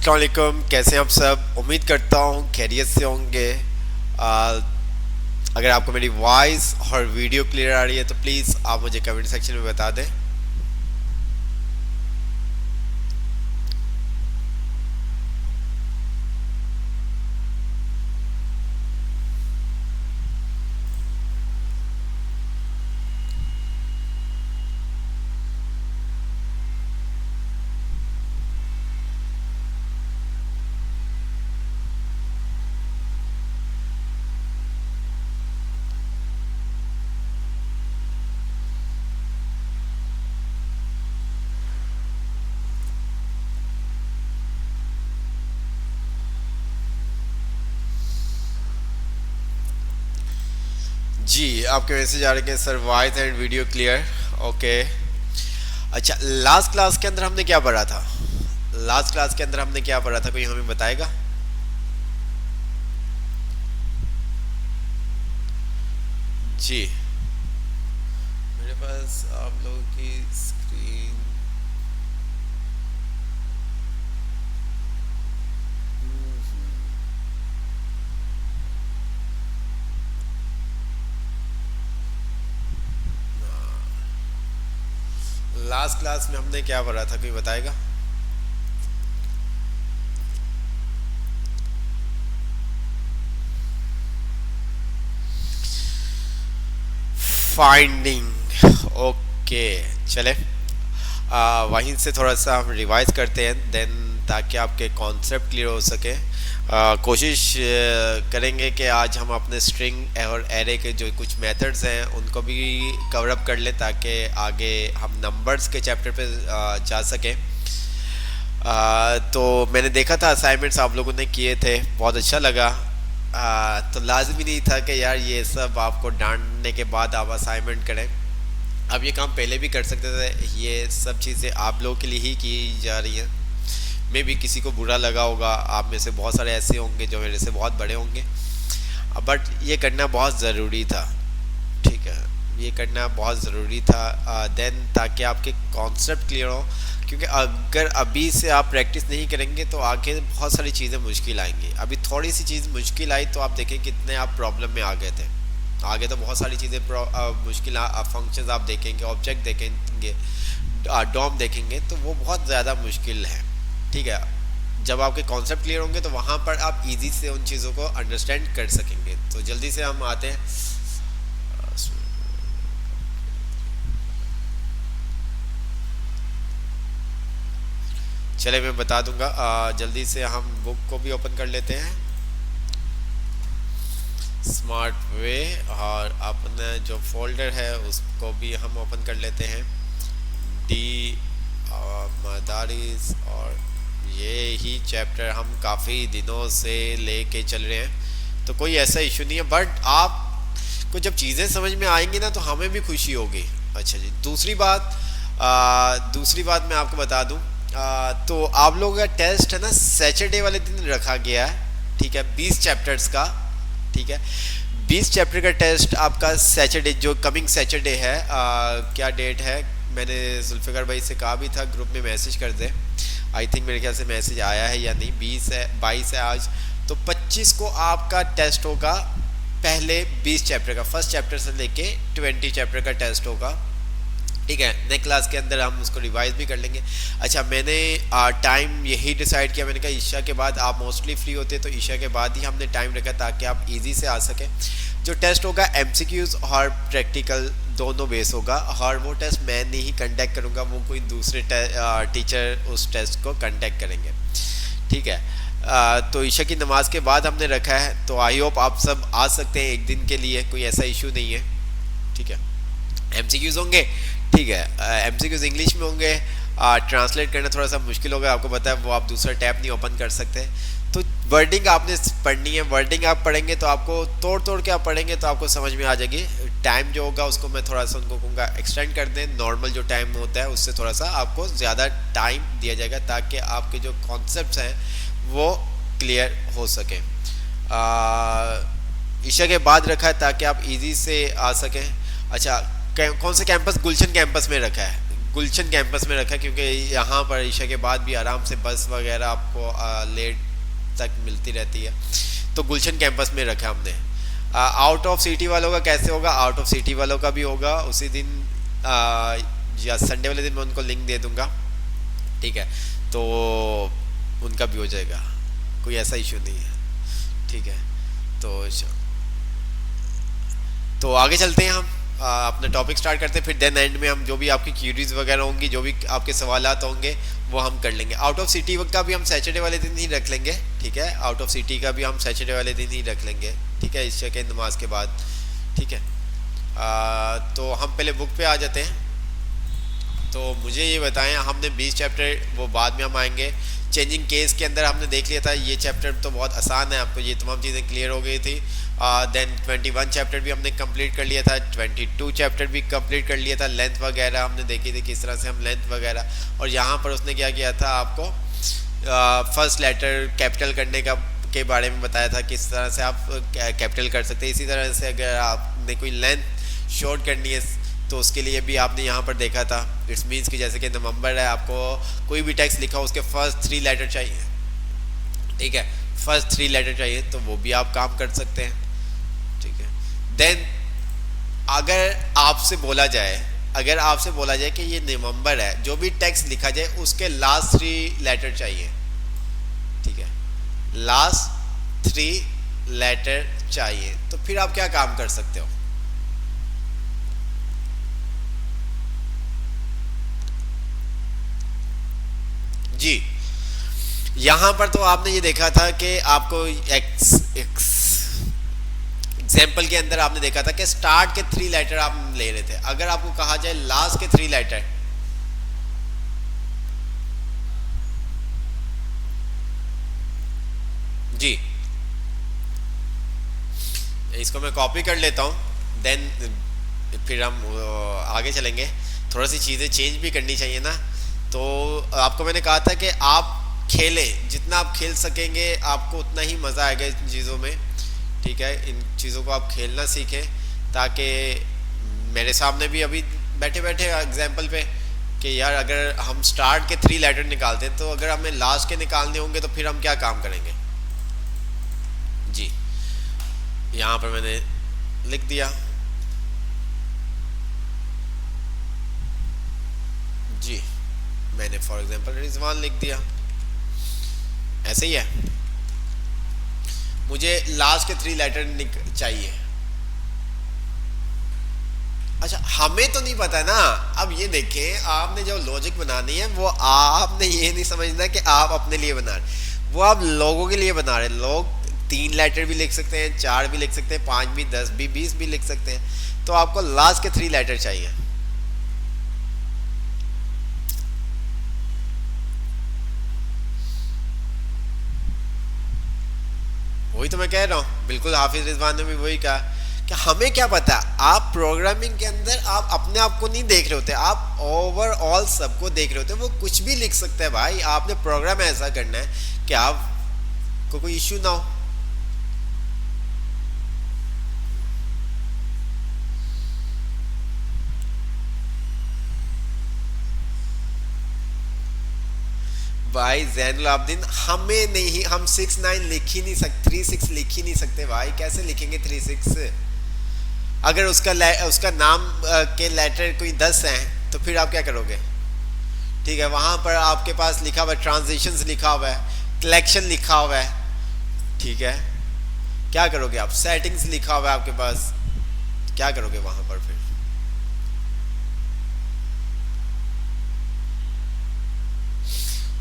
अस्सलाम वालेकुम, कैसे हैं आप सब। उम्मीद करता हूँ खैरियत से होंगे। आ, अगर आपको मेरी वॉइस और वीडियो क्लियर आ रही है तो प्लीज़ आप मुझे कमेंट सेक्शन में बता दें। जी, आपके मैसेज आ रहे हैं sir, voice and video clear. Okay. अच्छा, लास्ट क्लास के अंदर हमने क्या पढ़ा था? लास्ट क्लास के अंदर हमने क्या पढ़ा था, कोई हमें बताएगा? जी, मेरे पास आप लोगों की स्क्रीन। लास्ट क्लास में हमने क्या पढ़ा था, कोई बताएगा? फाइंडिंग। ओके, चले वहीं से थोड़ा सा हम रिवाइज करते हैं देन, ताकि आपके कॉन्सेप्ट क्लियर हो सके। कोशिश करेंगे कि आज हम अपने स्ट्रिंग और एरे के जो कुछ मेथड्स हैं उनको भी कवर अप कर लें, ताकि आगे हम नंबर्स के चैप्टर पे जा सकें। तो मैंने देखा था असाइनमेंट्स आप लोगों ने किए थे, बहुत अच्छा लगा। तो लाजमी नहीं था कि यार ये सब आपको डांटने के बाद आप असाइनमेंट करें। आप ये काम पहले भी कर सकते थे, ये सब चीज़ें आप लोगों के लिए ही की जा रही हैं। मे भी किसी को बुरा लगा होगा, आप में से बहुत सारे ऐसे होंगे जो मेरे से बहुत बड़े होंगे, बट ये करना बहुत ज़रूरी था। ठीक है, ये करना बहुत ज़रूरी था देन, ताकि आपके कॉन्सेप्ट क्लियर हो। क्योंकि अगर अभी से आप प्रैक्टिस नहीं करेंगे तो आगे बहुत सारी चीज़ें मुश्किल आएंगी। अभी थोड़ी सी चीज़ मुश्किल आई तो आप देखें कितने आप प्रॉब्लम में आ गए थे। आगे तो बहुत सारी चीज़ें मुश्किल फंक्शंस आप देखेंगे, ऑब्जेक्ट देखेंगे, डॉम देखेंगे, तो वो बहुत ज़्यादा मुश्किल है। ठीक है, जब आपके कॉन्सेप्ट क्लियर होंगे तो वहाँ पर आप इजी से उन चीज़ों को अंडरस्टैंड कर सकेंगे। तो जल्दी से हम आते हैं। चले, मैं बता दूंगा। जल्दी से हम बुक को भी ओपन कर लेते हैं स्मार्ट वे, और अपना जो फोल्डर है उसको भी हम ओपन कर लेते हैं, डी मदारिस। और ये ही चैप्टर हम काफ़ी दिनों से लेके चल रहे हैं, तो कोई ऐसा इशू नहीं है। बट आप को जब चीज़ें समझ में आएंगी ना तो हमें भी खुशी होगी। अच्छा जी, दूसरी बात मैं आपको बता दूं। तो आप लोगों का टेस्ट है ना सैटरडे वाले दिन रखा गया है। ठीक है, 20 चैप्टर्स का। ठीक है, 20 चैप्टर का टेस्ट आपका सैटरडे, जो कमिंग सैटरडे है। क्या डेट है, मैंने जुल्फ़िकार भाई से कहा भी था ग्रुप में मैसेज कर दे। आई थिंक मेरे ख्याल से मैसेज आया है या नहीं। 20 है, 22 है आज, तो 25 को आपका टेस्ट होगा। पहले 20 चैप्टर का, फर्स्ट चैप्टर से लेके 20 चैप्टर का टेस्ट होगा। ठीक है, नेक्स्ट क्लास के अंदर हम उसको रिवाइज भी कर लेंगे। अच्छा, मैंने टाइम यही डिसाइड किया, मैंने कहा ईशा के बाद आप मोस्टली फ्री होते हैं, तो ईशा के बाद ही हमने टाइम रखा ताकि आप इजी से आ सकें। जो टेस्ट होगा एमसीक्यूज और प्रैक्टिकल दोनों बेस होगा, और वो टेस्ट मैं नहीं कंडक्ट करूँगा, वो कोई दूसरे टीचर उस टेस्ट को कंडक्ट करेंगे। ठीक है, तो ईशा की नमाज के बाद हमने रखा है, तो आई होप आप सब आ सकते हैं एक दिन के लिए, कोई ऐसा इशू नहीं है। ठीक है, एमसीक्यूज होंगे। ठीक है, एमसीक्यूज इंग्लिश में होंगे। ट्रांसलेट करना थोड़ा सा मुश्किल होगा, आपको पता है, वो आप दूसरा टैब नहीं ओपन कर सकते। तो वर्डिंग आपने पढ़नी है, वर्डिंग आप पढ़ेंगे तो आपको तोड़ तोड़ के आप पढ़ेंगे तो आपको समझ में आ जाएगी। टाइम जो होगा उसको मैं थोड़ा सा उनको कहूँगा एक्सटेंड कर दें, नॉर्मल जो टाइम होता है उससे थोड़ा सा आपको ज़्यादा टाइम दिया जाएगा, ताकि आपके जो कॉन्सेप्ट्स हैं वो क्लियर हो सकें। ईशा के बाद रखा है ताकि आप इजी से आ सकें। अच्छा, कौन से कैंपस? गुलशन कैंपस में रखा है। गुलशन कैंपस में रखा क्योंकि यहाँ पर ईशा के बाद भी आराम से बस वगैरह आपको लेट तक मिलती रहती है, तो गुलशन कैंपस में रखा हमने। आउट ऑफ सिटी वालों का कैसे होगा, आउट ऑफ सिटी वालों का भी होगा उसी दिन, या संडे वाले दिन मैं उनको लिंक दे दूंगा, ठीक है, तो उनका भी हो जाएगा, कोई ऐसा इशू नहीं है, ठीक है। तो आगे चलते हैं हम, अपना टॉपिक स्टार्ट करते हैं, फिर देन एंड में हम जो भी आपकी क्यूरीज वगैरह होंगी, जो भी आपके सवालात होंगे वो हम कर लेंगे। आउट ऑफ सिटी का भी हम सैटरडे वाले दिन ही रख लेंगे, ठीक है, आउट ऑफ सिटी का भी हम सैटरडे वाले दिन ही रख लेंगे, ठीक है, ईशा के नमाज के बाद, ठीक है। तो हम पहले बुक पे आ जाते हैं। तो मुझे ये बताएं, हमने 20 चैप्टर, वो बाद में हम आएंगे। चेंजिंग केस के अंदर हमने देख लिया था, ये चैप्टर तो बहुत आसान है, आपको ये तमाम चीज़ें क्लियर हो गई थी। देन 21 चैप्टर भी हमने कंप्लीट कर लिया था, 22 चैप्टर भी कंप्लीट कर लिया था, लेंथ वगैरह हमने देखी थी किस तरह से हम लेंथ वगैरह, और यहाँ पर उसने क्या किया था आपको फर्स्ट लेटर कैपिटल करने का के बारे में बताया था, किस तरह से आप कैपिटल कर सकते हैं। इसी तरह से अगर आपने कोई लेंथ शॉर्ट करनी है तो उसके लिए भी आपने यहाँ पर देखा था, इट्स मीन्स कि जैसे कि नवंबर है, आपको कोई भी टेक्स्ट लिखा उसके फर्स्ट 3 लेटर चाहिए, ठीक है, फर्स्ट 3 लेटर चाहिए, तो वो भी आप काम कर सकते हैं, ठीक है। देन अगर आपसे बोला जाए कि ये नवंबर है, जो भी टेक्स्ट लिखा जाए उसके लास्ट 3 लेटर चाहिए, ठीक है, लास्ट 3 लेटर चाहिए, तो फिर आप क्या काम कर सकते हो। जी, यहां पर तो आपने ये देखा था कि आपको एग्जाम्पल के अंदर आपने देखा था कि स्टार्ट के 3 लेटर आप ले रहे थे। अगर आपको कहा जाए लास्ट के 3 लेटर, जी, इसको मैं कॉपी कर लेता हूं, देन फिर हम आगे चलेंगे। थोड़ा सी चीजें चेंज भी करनी चाहिए ना, तो आपको मैंने कहा था कि आप खेलें, जितना आप खेल सकेंगे आपको उतना ही मज़ा आएगा इन चीज़ों में, ठीक है, इन चीज़ों को आप खेलना सीखें, ताकि मेरे सामने भी अभी बैठे बैठे एग्जाम्पल पे कि यार अगर हम स्टार्ट के 3 लेटर निकालते हैं, तो अगर हमें लास्ट के निकालने होंगे तो फिर हम क्या काम करेंगे। जी, यहाँ पर मैंने लिख दिया, जी, मैंने फॉर एग्जांपल रिजवान लिख दिया, ऐसे ही है। मुझे लास्ट के 3 लेटर चाहिए। अच्छा, हमें तो नहीं पता ना। अब ये देखें, आपने जो लॉजिक बनानी है वो आपने ये नहीं समझना कि आप अपने लिए बना रहे, वो आप लोगों के लिए बना रहे। लोग 3 लेटर भी लिख सकते हैं, 4 भी लिख सकते हैं, 5 भी, 10 भी, 20 भी लिख सकते हैं, तो आपको लास्ट के 3 लेटर चाहिए। वही तो मैं कह रहा हूँ, बिल्कुल हाफिज रिजवान ने भी वही कहा कि हमें क्या पता। आप प्रोग्रामिंग के अंदर आप अपने आप को नहीं देख रहे होते, आप ओवरऑल सबको देख रहे होते। वो कुछ भी लिख सकते हैं भाई, आपने प्रोग्राम ऐसा करना है कि आपको कोई इश्यू ना हो। भाई जैनुल आबदीन, हमें नहीं, हम 6-9 लिख ही नहीं सकते, 3-6 लिख ही नहीं सकते भाई, कैसे लिखेंगे 3-6। अगर उसका नाम के लेटर कोई 10 हैं तो फिर आप क्या करोगे, ठीक है। वहां पर आपके पास लिखा हुआ है ट्रांजिशंस, लिखा हुआ है कलेक्शन, लिखा हुआ है, ठीक है, क्या करोगे आप। सेटिंग्स लिखा हुआ है आपके पास, क्या करोगे वहां पर फिर।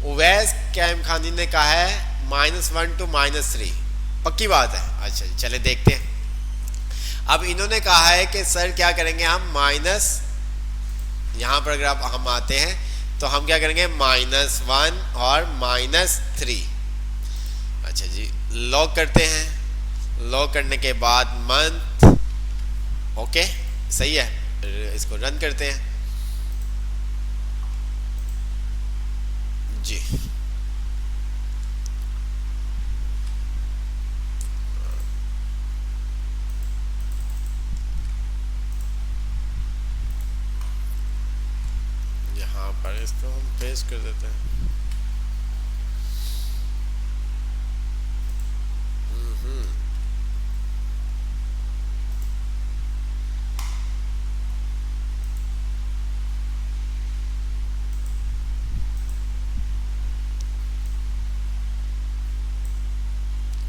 उवैस कैम खानी ने कहा है -1 to -3, पक्की बात है। अच्छा चले देखते हैं। अब इन्होंने कहा है कि सर क्या करेंगे हम, माइनस, यहां पर अगर हम आते हैं तो हम क्या करेंगे, -1 और -3। अच्छा जी, लॉग करते हैं। लॉग करने के बाद मंथ, ओके सही है, इसको रन करते हैं जी। पर इसको हम पेस्ट कर देते हैं।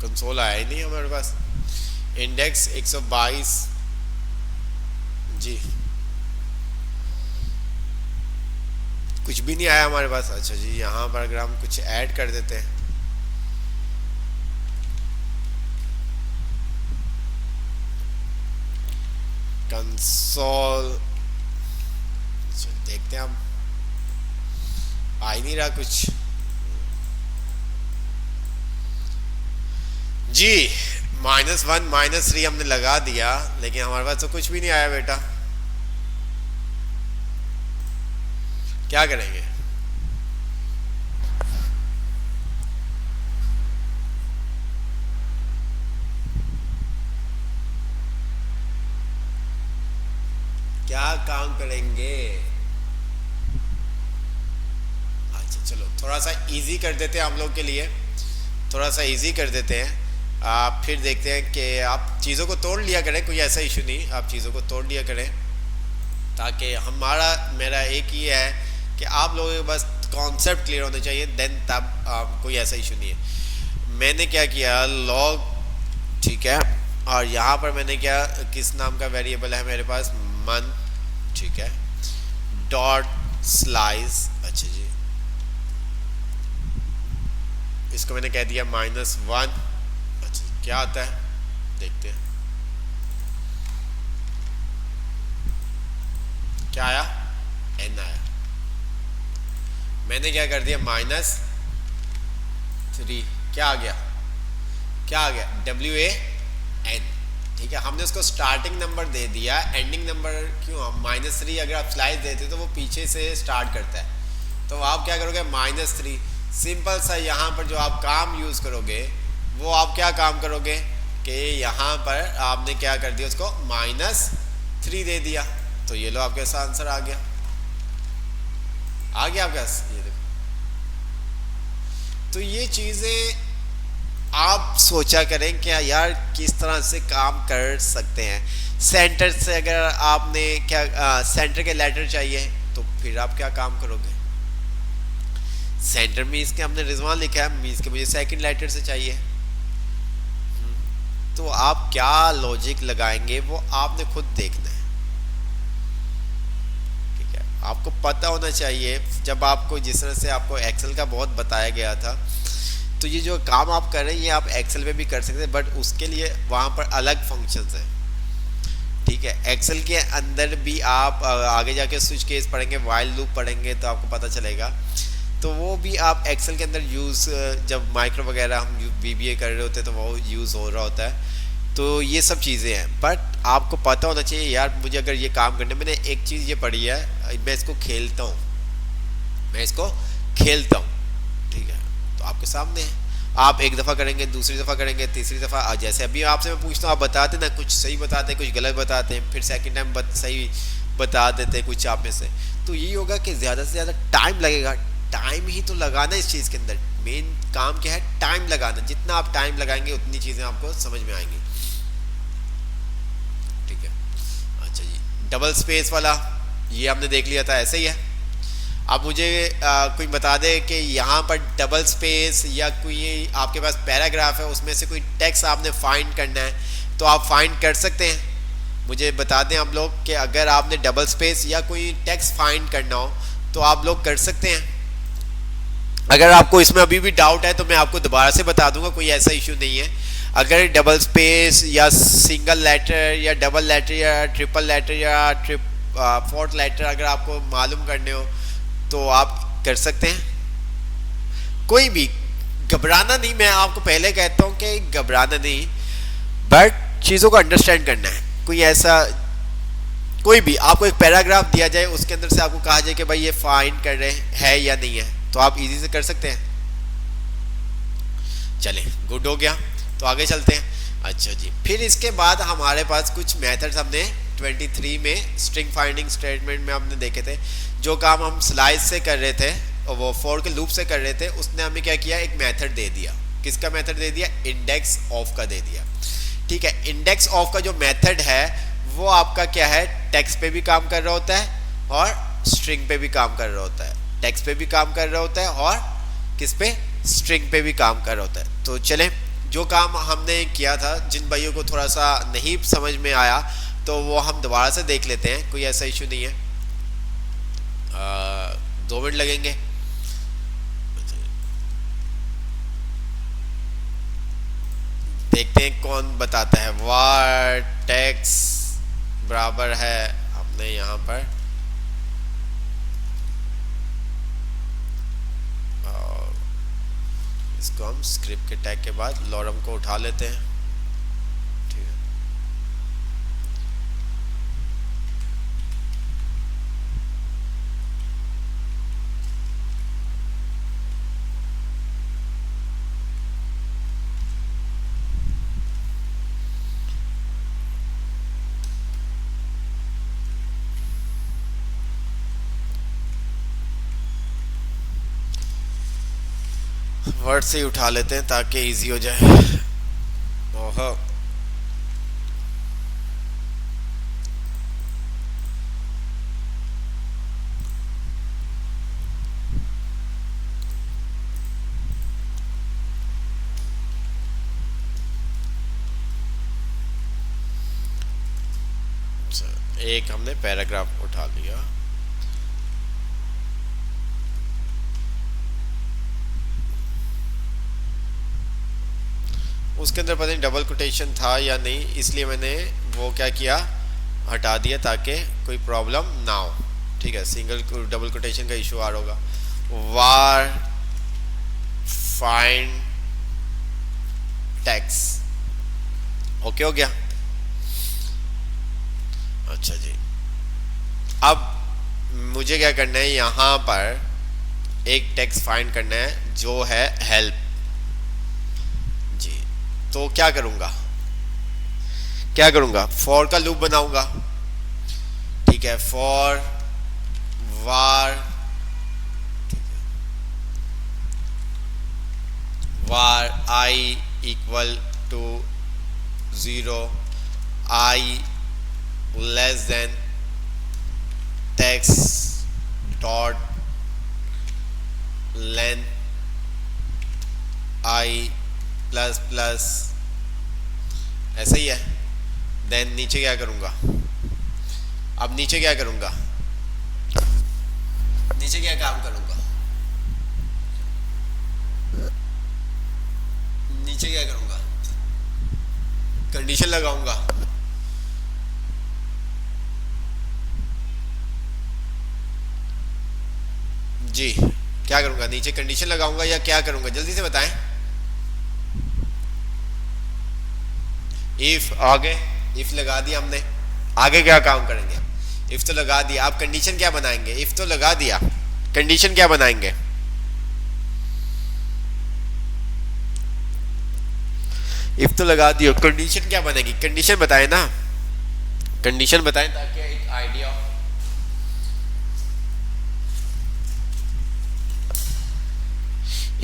कंसोल आया ही नहीं हमारे पास। इंडेक्स 122 जी, कुछ भी नहीं आया हमारे पास। अच्छा जी, यहाँ पर अगर हम कुछ ऐड कर देते हैं, कंसोल, देखते हैं हम, आ ही नहीं रहा कुछ जी। -1 -3 हमने लगा दिया, लेकिन हमारे पास तो कुछ भी नहीं आया बेटा। क्या करेंगे? क्या काम करेंगे? अच्छा चलो, थोड़ा सा इजी कर देते हैं हम लोग के लिए, थोड़ा सा इजी कर देते हैं। आप फिर देखते हैं कि आप चीज़ों को तोड़ लिया करें, कोई ऐसा इशू नहीं, आप चीज़ों को तोड़ लिया करें, ताकि मेरा एक ही है कि आप लोगों के बस कॉन्सेप्ट क्लियर होने चाहिए, देन तब कोई ऐसा इशू नहीं है। मैंने क्या किया, लॉग, ठीक है, और यहाँ पर मैंने क्या, किस नाम का वेरिएबल है मेरे पास, मंथ, ठीक है, डॉट स्लाइस, अच्छा जी, इसको मैंने कह दिया -1। अच्छा, क्या आता है देखते हैं, क्या आया, n आया। मैंने क्या कर दिया, -3, क्या आ गया, क्या आ गया, WAN, ठीक है। हमने उसको स्टार्टिंग नंबर दे दिया, एंडिंग नंबर क्यों, हम -3 अगर आप स्लाइस देते तो वो पीछे से स्टार्ट करता है, तो आप क्या करोगे, -3, सिंपल सा। यहाँ पर जो आप काम यूज़ करोगे वो आप क्या काम करोगे कि यहाँ पर आपने क्या कर दिया, उसको -3 दे दिया, तो ये लो आपके पास आंसर आ गया, आपके पास, ये देखो। तो ये चीज़ें आप सोचा करें क्या यार, किस तरह से काम कर सकते हैं। सेंटर से अगर आपने क्या सेंटर के लेटर चाहिए, तो फिर आप क्या काम करोगे, सेंटर मीन्स के हमने रिजवान लिखा है, मीन्स के मुझे सेकंड लेटर से चाहिए, तो आप क्या लॉजिक लगाएंगे वो आपने खुद देखना है, ठीक है। आपको पता होना चाहिए, जब आपको जिस तरह से आपको एक्सेल का बहुत बताया गया था, तो ये जो काम आप कर रहे हैं ये आप एक्सेल में भी कर सकते हैं, बट उसके लिए वहाँ पर अलग फंक्शंस हैं, ठीक है। एक्सेल के अंदर भी आप आगे जाके स्विच केस पढ़ेंगे, व्हाइल लूप पढ़ेंगे, तो आपको पता चलेगा, तो वो भी आप एक्सेल के अंदर यूज़, जब माइक्रो वगैरह हम बीबीए कर रहे होते हैं तो वो यूज़ हो रहा होता है। तो ये सब चीज़ें हैं, बट आपको पता होना चाहिए यार, मुझे अगर ये काम करने, मैंने एक चीज़ ये पढ़ी है, मैं इसको खेलता हूँ, मैं इसको खेलता हूँ, ठीक है, तो आपके सामने है। आप एक दफ़ा करेंगे, दूसरी दफ़ा करेंगे, तीसरी दफ़ा, जैसे अभी आपसे मैं पूछता हूँ, आप बताते ना, कुछ सही बताते हैं, कुछ गलत बताते हैं, फिर सेकंड टाइम सही बता देते हैं कुछ आप में से। तो यही होगा कि ज़्यादा से ज़्यादा टाइम लगेगा, टाइम ही तो लगाना इस चीज़ के अंदर, मेन काम क्या है, टाइम लगाना। जितना आप टाइम लगाएंगे उतनी चीज़ें आपको समझ में आएंगी, ठीक है। अच्छा जी, डबल स्पेस वाला ये हमने देख लिया था, ऐसे ही है। अब मुझे कोई बता दे कि यहाँ पर डबल स्पेस या कोई आपके पास पैराग्राफ है, उसमें से कोई टेक्स्ट आपने फाइंड करना है, तो आप फाइंड कर सकते हैं। मुझे बता दें हम लोग कि अगर आपने डबल स्पेस या कोई टेक्स्ट फाइंड करना हो तो आप लोग कर सकते हैं। अगर आपको इसमें अभी भी डाउट है तो मैं आपको दोबारा से बता दूंगा, कोई ऐसा इशू नहीं है। अगर डबल स्पेस या सिंगल लेटर या डबल लेटर या ट्रिपल लेटर या फोर्थ लेटर अगर आपको मालूम करने हो तो आप कर सकते हैं। कोई भी घबराना नहीं, मैं आपको पहले कहता हूँ कि घबराना नहीं, बट चीज़ों को अंडरस्टैंड करना है। कोई ऐसा कोई भी आपको एक पैराग्राफ दिया जाए, उसके अंदर से आपको कहा जाए कि भाई ये फाइंड कर रहे हैं या नहीं है, तो आप इजी से कर सकते हैं। चलें, गुड हो गया, तो आगे चलते हैं। अच्छा जी, फिर इसके बाद हमारे पास कुछ मेथड्स हमने 23 में स्ट्रिंग फाइंडिंग स्टेटमेंट में आपने देखे थे, जो काम हम स्लाइस से कर रहे थे और वो फॉर के लूप से कर रहे थे, उसने हमें क्या किया, एक मेथड दे दिया। किसका मेथड दे दिया? इंडेक्स ऑफ का दे दिया। ठीक है, इंडेक्स ऑफ का जो मेथड है वो आपका क्या है, टेक्स्ट पे भी काम कर रहा होता है और स्ट्रिंग पे भी काम कर रहा होता है। टेक्स्ट पे भी काम कर रहा होता है और किस पे, स्ट्रिंग पे भी काम कर रहा होता है। तो चले, जो काम हमने किया था, जिन भाइयों को थोड़ा सा नहीं समझ में आया तो वो हम दोबारा से देख लेते हैं, कोई ऐसा इशू नहीं है। 2 मिनट लगेंगे। देखते हैं कौन बताता है। वार टेक्स बराबर है, हमने यहाँ पर इसको हम स्क्रिप्ट के टैग के बाद लॉरम को उठा लेते हैं। ठीक है, वर्ड से ही उठा लेते हैं ताकि इजी हो जाए। ओहो, एक हमने पैराग्राफ उठा लिया। उसके अंदर पता नहीं डबल कोटेशन था या नहीं, इसलिए मैंने वो क्या किया, हटा दिया ताकि कोई प्रॉब्लम ना हो। ठीक है, सिंगल डबल कोटेशन का इशू आ रहा होगा। वार फाइंड टैक्स, ओके हो गया। अच्छा जी, अब मुझे क्या करना है, यहाँ पर एक टेक्स्ट फाइंड करना है जो है हेल्प। तो क्या करूंगा, फॉर का लूप बनाऊंगा। ठीक है, for var, var i equal to 0, i less than text dot length i plus plus, ऐसा ही है। देन नीचे क्या करूंगा, अब नीचे क्या करूंगा, नीचे क्या काम करूंगा, नीचे क्या करूंगा, कंडीशन लगाऊंगा। जी, क्या करूंगा, नीचे कंडीशन लगाऊंगा या क्या करूंगा, जल्दी से बताएं। इफ, आगे इफ लगा दिया हमने, आगे क्या काम करेंगे, इफ तो लगा दिया, आप कंडीशन क्या बनाएंगे, इफ तो लगा दिया, कंडीशन क्या बनाएंगे, इफ तो लगा दियो, कंडीशन क्या बनेगी, कंडीशन बताएं ना, कंडीशन बताएं ताकि एक आइडिया।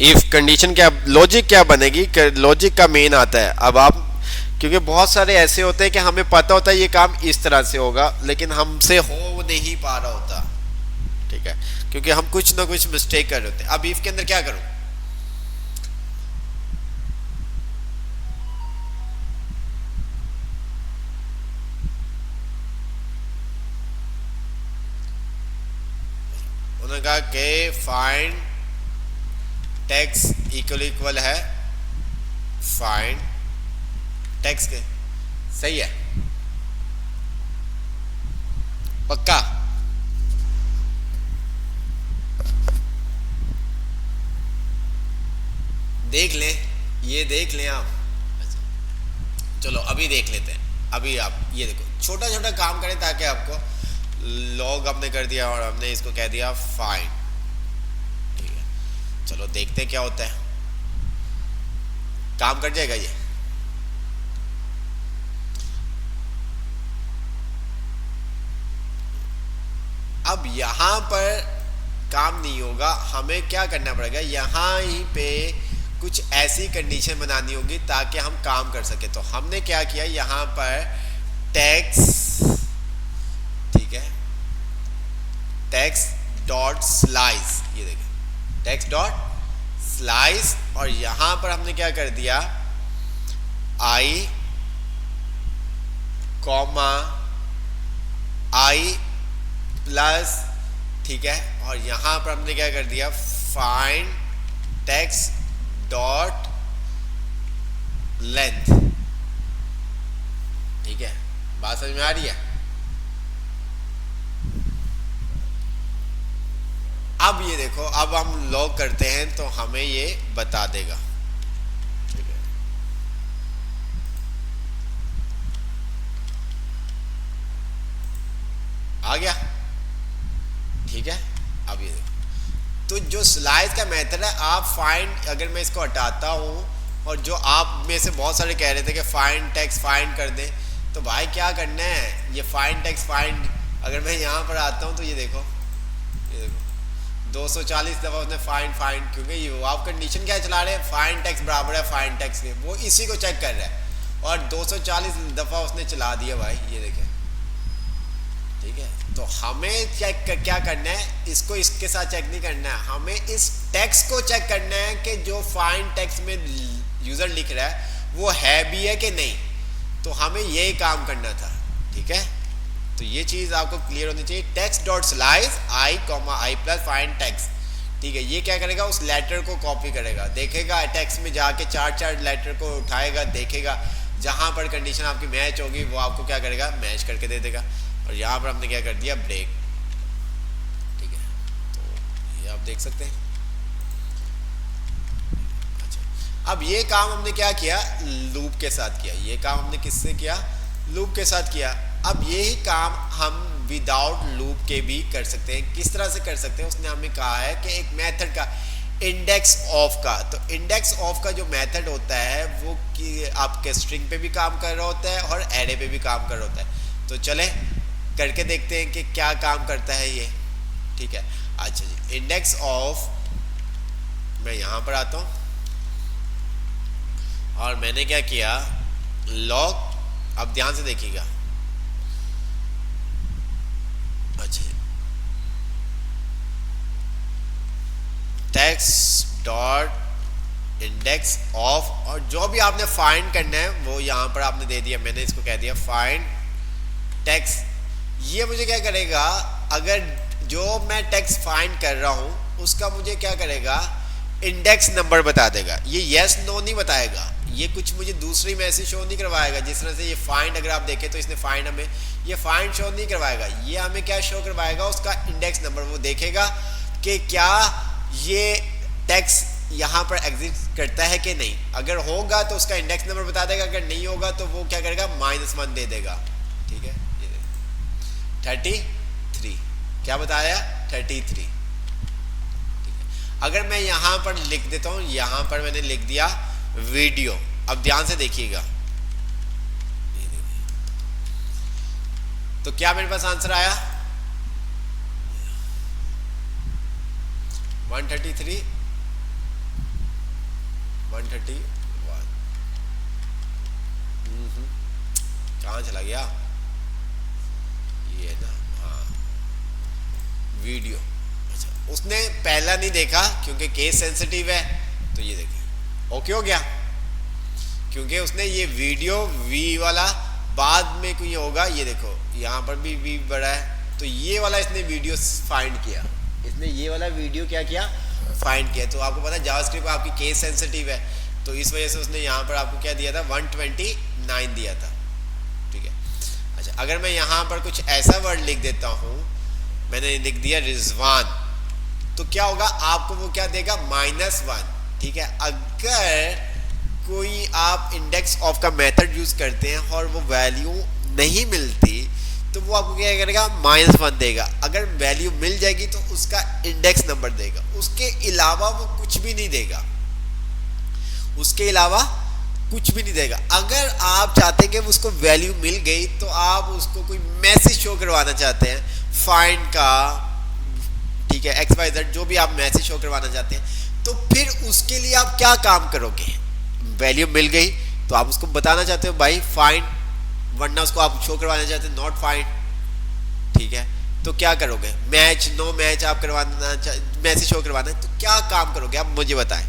इफ कंडीशन क्या, लॉजिक क्या बनेगी, लॉजिक का मेन आता है। अब आप, क्योंकि बहुत सारे ऐसे होते हैं कि हमें पता होता है ये काम इस तरह से होगा, लेकिन हमसे हो नहीं पा रहा होता। ठीक है, क्योंकि हम कुछ ना कुछ मिस्टेक कर रहे होते हैं। अब इफ के अंदर क्या करूं, उन्होंने कहा कि फाइंड टेक्स इक्वल है फाइंड टेक्स के, सही है, पक्का। देख लें, ये देख लें आप। चलो अभी देख लेते हैं। अभी आप ये देखो, छोटा छोटा काम करें ताकि आपको, लॉग हमने कर दिया और हमने इसको कह दिया फाइंड। ठीक है, चलो देखते हैं क्या होता है, काम कर जाएगा ये। यहाँ पर काम नहीं होगा, हमें क्या करना पड़ेगा, यहाँ ही पे कुछ ऐसी कंडीशन बनानी होगी ताकि हम काम कर सके। तो हमने क्या किया, यहाँ पर टैक्स, ठीक है, टैक्स डॉट स्लाइस, ये देखिए टैक्स डॉट स्लाइस, और यहाँ पर हमने क्या कर दिया, आई कॉमा आई प्लस, ठीक है, और यहाँ पर हमने क्या कर दिया, फाइंड टैक्स डॉट लेंथ। ठीक है, बात समझ में आ रही है। अब ये देखो, अब हम लॉग करते हैं तो हमें ये बता देगा। ठीक है, आ गया। ठीक है, अब ये देखो, तो जो स्लाइस का मेथड है, आप फाइंड, अगर मैं इसको हटाता हूँ, और जो आप में से बहुत सारे कह रहे थे कि फाइंड टैक्स फाइंड कर दें, तो भाई क्या करना है, ये फाइंड टैक्स फाइंड, अगर मैं यहाँ पर आता हूँ तो ये देखो 240 दफा उसने फाइंड फाइंड, क्योंकि ये आप कंडीशन क्या चला रहे हैं, फाइंड टैक्स बराबर है फाइंड टैक्स के, वो इसी को चेक कर रहा है, और 240 दफा उसने चला दिया भाई, ये देखें। ठीक है, तो हमें चेक क्या करना है, इसको इसके साथ चेक नहीं करना है, हमें इस टैक्स को चेक करना है कि जो फाइंड टैक्स में यूजर लिख रहा है वो है भी है कि नहीं, तो हमें यही काम करना था। ठीक है, तो ये चीज आपको क्लियर होनी चाहिए। टैक्स डॉट स्लाइस आई कॉमा आई प्लस फाइंड टैक्स, ठीक है, ये क्या करेगा, उस लेटर को कॉपी करेगा, देखेगा टैक्स में जाके चार लेटर को उठाएगा, देखेगा जहां पर कंडीशन आपकी मैच होगी वो आपको क्या करेगा, मैच करके दे देगा। और यहाँ पर हमने क्या कर दिया, ब्रेक। ठीक है, तो ये आप देख सकते हैं। अच्छा, अब ये काम हमने क्या किया, लूप के साथ किया, ये काम हमने किससे किया, लूप के साथ किया। अब यही काम हम विदाउट लूप के भी कर सकते हैं। किस तरह से कर सकते हैं, उसने हमें कहा है कि एक मेथड का इंडेक्स ऑफ का, तो इंडेक्स ऑफ का जो मेथड होता है वो कि आपके स्ट्रिंग पे भी काम कर रहा होता है और एरे पे भी काम कर रहा होता है। तो चले करके देखते हैं कि क्या काम करता है ये। ठीक है, अच्छा जी, इंडेक्स ऑफ, मैं यहां पर आता हूं और मैंने क्या किया, लॉग, अब ध्यान से देखिएगा। अच्छा, टेक्स्ट डॉट इंडेक्स ऑफ, और जो भी आपने फाइंड करना है वो यहां पर आपने दे दिया, मैंने इसको कह दिया फाइंड टेक्स्ट। ये मुझे क्या करेगा, अगर जो मैं टेक्स्ट फाइंड कर रहा हूं उसका मुझे क्या करेगा, इंडेक्स नंबर बता देगा। ये यस नो नहीं बताएगा, ये कुछ मुझे दूसरी मैसेज शो नहीं करवाएगा। जिस तरह से ये फाइंड, अगर आप देखें तो इसने फाइंड, हमें ये फाइंड शो नहीं करवाएगा, ये हमें क्या शो करवाएगा, उसका इंडेक्स नंबर। वो देखेगा कि क्या ये टेक्स्ट यहाँ पर एग्जिस्ट करता है कि नहीं, अगर होगा तो उसका इंडेक्स नंबर बता देगा, अगर नहीं होगा तो वो क्या करेगा, -1 दे देगा। ठीक है, ये 33 क्या बताया, 33। ठीक है, अगर मैं यहाँ पर लिख देता हूँ, यहाँ पर मैंने लिख दिया वीडियो, अब ध्यान से देखिएगा, तो क्या मेरे पास आंसर आया 133 131। कहाँ चला गया ये ना, हाँ वीडियो। अच्छा, उसने पहला नहीं देखा क्योंकि केस सेंसिटिव है, तो ये देखिए ओके हो गया, क्योंकि उसने ये वीडियो वी वाला बाद में कोई होगा, ये देखो यहाँ पर भी वी बड़ा है, तो ये वाला इसने वीडियो फाइंड किया, इसने ये वाला वीडियो क्या किया, फाइंड किया। तो आपको पता है जावास्क्रिप्ट आपकी केस सेंसिटिव है, तो इस वजह से उसने यहाँ पर आपको क्या दिया था, 129 दिया था। ठीक है, अच्छा, अगर मैं यहाँ पर कुछ ऐसा वर्ड लिख देता हूँ, मैंने लिख दिया रिजवान, तो क्या होगा, आपको वो क्या देगा, -1। ठीक है, अगर कोई आप इंडेक्स ऑफ का मेथड यूज करते हैं और वो वैल्यू नहीं मिलती, तो वो आपको क्या करेगा, -1 देगा। अगर वैल्यू मिल जाएगी तो उसका इंडेक्स नंबर देगा, उसके अलावा वो कुछ भी नहीं देगा, उसके अलावा कुछ भी नहीं देगा। अगर आप चाहते हैं कि उसको वैल्यू मिल गई, तो आप उसको कोई मैसेज शो करवाना चाहते हैं फाइंड का, ठीक है, एक्स वाई जेड जो भी आप मैसेज शो करवाना चाहते हैं, तो फिर उसके लिए आप क्या काम करोगे? वैल्यू मिल गई तो आप उसको बताना चाहते हो भाई फाइंड, वरना उसको आप शो करवाना चाहते हैं नॉट फाइंड, ठीक है, तो क्या करोगे? मैच नो मैच आप करवाना, मैसेज शो करवाना है, तो क्या काम करोगे आप मुझे बताएं।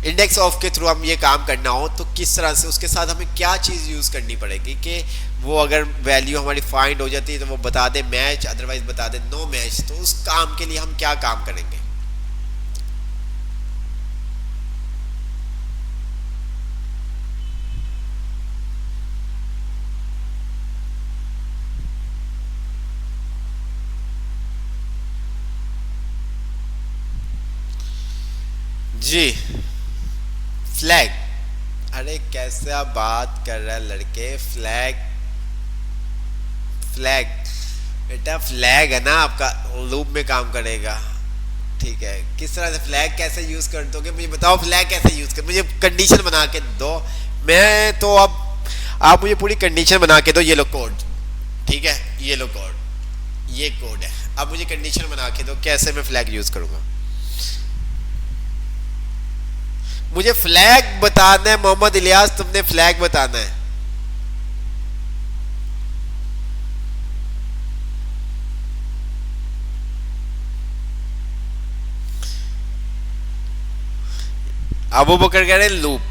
इंडेक्स ऑफ के थ्रू हम ये काम करना हो तो किस तरह से, उसके साथ हमें क्या चीज़ यूज़ करनी पड़ेगी कि वो अगर वैल्यू हमारी फाइंड हो जाती है तो वो बता दे मैच, अदरवाइज बता दे नो मैच, तो उस काम के लिए हम क्या काम करेंगे? जी, फ्लैग। अरे कैसे आप बात कर रहे हैं लड़के, फ्लैग, फ्लैग बेटा फ्लैग है ना आपका, लूप में काम करेगा, ठीक है। किस तरह से फ्लैग कैसे यूज कर दोगे मुझे बताओ, फ्लैग कैसे यूज कर, मुझे कंडीशन बना के दो। मैं तो अब आप मुझे पूरी कंडीशन बना के दो, ये लो कोड, ठीक है, ये लो कोड, ये कोड है, अब मुझे कंडीशन बना के दो कैसे मैं फ्लैग यूज करूंगा। मुझे फ्लैग बताना है मोहम्मद इलियास, तुमने फ्लैग बताना है। अबू बकर कह रहे हैं लूप।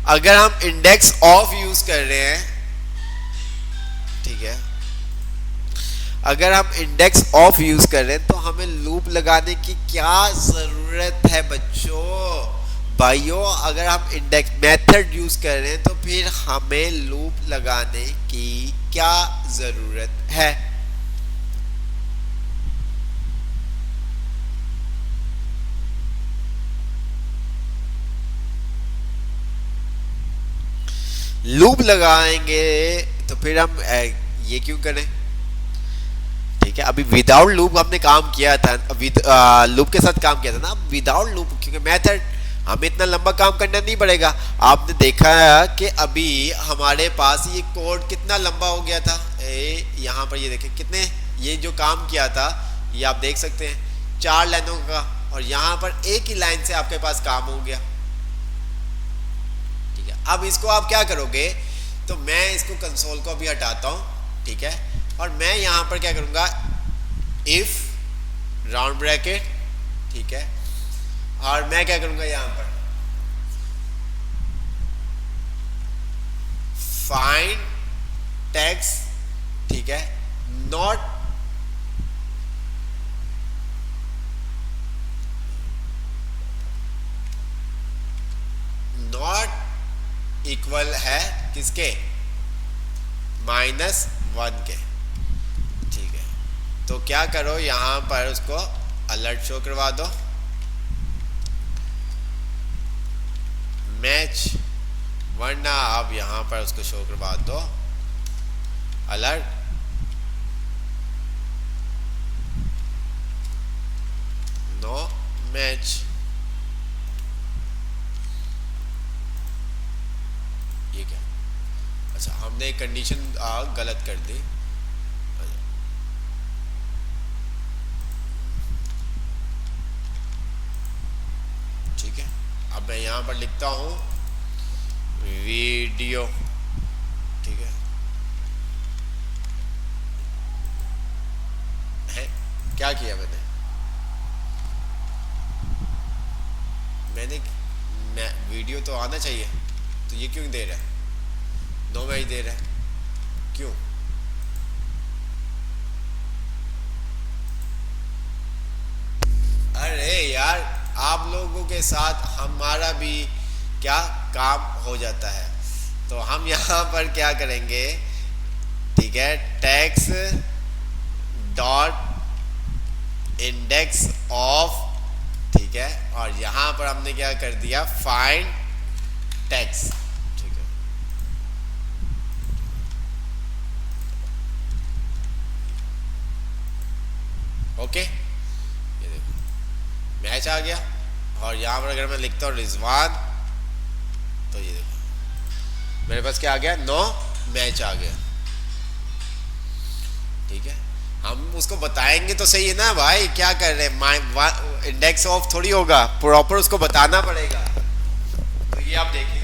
अगर हम इंडेक्स ऑफ यूज कर रहे हैं, ठीक है, अगर हम इंडेक्स ऑफ यूज कर रहे हैं तो हमें लूप लगाने की क्या जरूरत है बच्चों? भाइयों अगर हम इंडेक्स मेथड यूज कर रहे हैं तो फिर हमें लूप लगाने की क्या जरूरत है? लूप लगाएंगे तो फिर हम ये क्यों करें? ठीक है, अभी विदाउट लूप हमने काम किया था, लूप के साथ काम किया था ना, विदाउट लूप क्योंकि मेथड हमें इतना लंबा काम करना नहीं पड़ेगा। आपने देखा है कि अभी हमारे पास ये कोड कितना लंबा हो गया था, यहाँ पर ये देखें कितने, ये जो काम किया था ये आप देख सकते हैं 4 लाइनों का, और यहाँ पर एक ही लाइन से आपके पास काम हो गया, ठीक है। अब इसको आप क्या करोगे, तो मैं इसको कंसोल को अभी हटाता हूँ, ठीक है, और मैं यहां पर क्या करूंगा, इफ राउंड ब्रैकेट, ठीक है, और मैं क्या करूंगा यहां पर फाइंड टैग्स, ठीक है, नॉट इक्वल है किसके, -1 के, ठीक है। तो क्या करो यहां पर उसको अलर्ट शो करवा दो, मैच, वरना आप यहां पर उसको शो करवा दो अलर्ट नो मैच। ये क्या, अच्छा हमने एक कंडीशन गलत कर दी, ठीक है। अब मैं यहां पर लिखता हूं वीडियो, ठीक है, क्या किया मैंने वीडियो तो आना चाहिए, तो ये क्यों दे रहा है, नो मैच दे रहा है, क्यों? अरे यार आप लोगों के साथ हमारा भी क्या काम हो जाता है, तो हम यहाँ पर क्या करेंगे, ठीक है, टैक्स डॉट इंडेक्स ऑफ, ठीक है, और यहाँ पर हमने क्या कर दिया फाइंड टैक्स, ठीक है, ओके। ये देखो मैच आ गया, और यहाँ पर अगर मैं लिखता हूँ रिजवान, तो ये देखो मेरे पास क्या आ गया, नो मैच आ गया, ठीक है। हम उसको बताएंगे तो सही है ना भाई, क्या कर रहे हैं, इंडेक्स ऑफ थोड़ी होगा, प्रॉपर उसको बताना पड़ेगा। तो ये आप देखिए,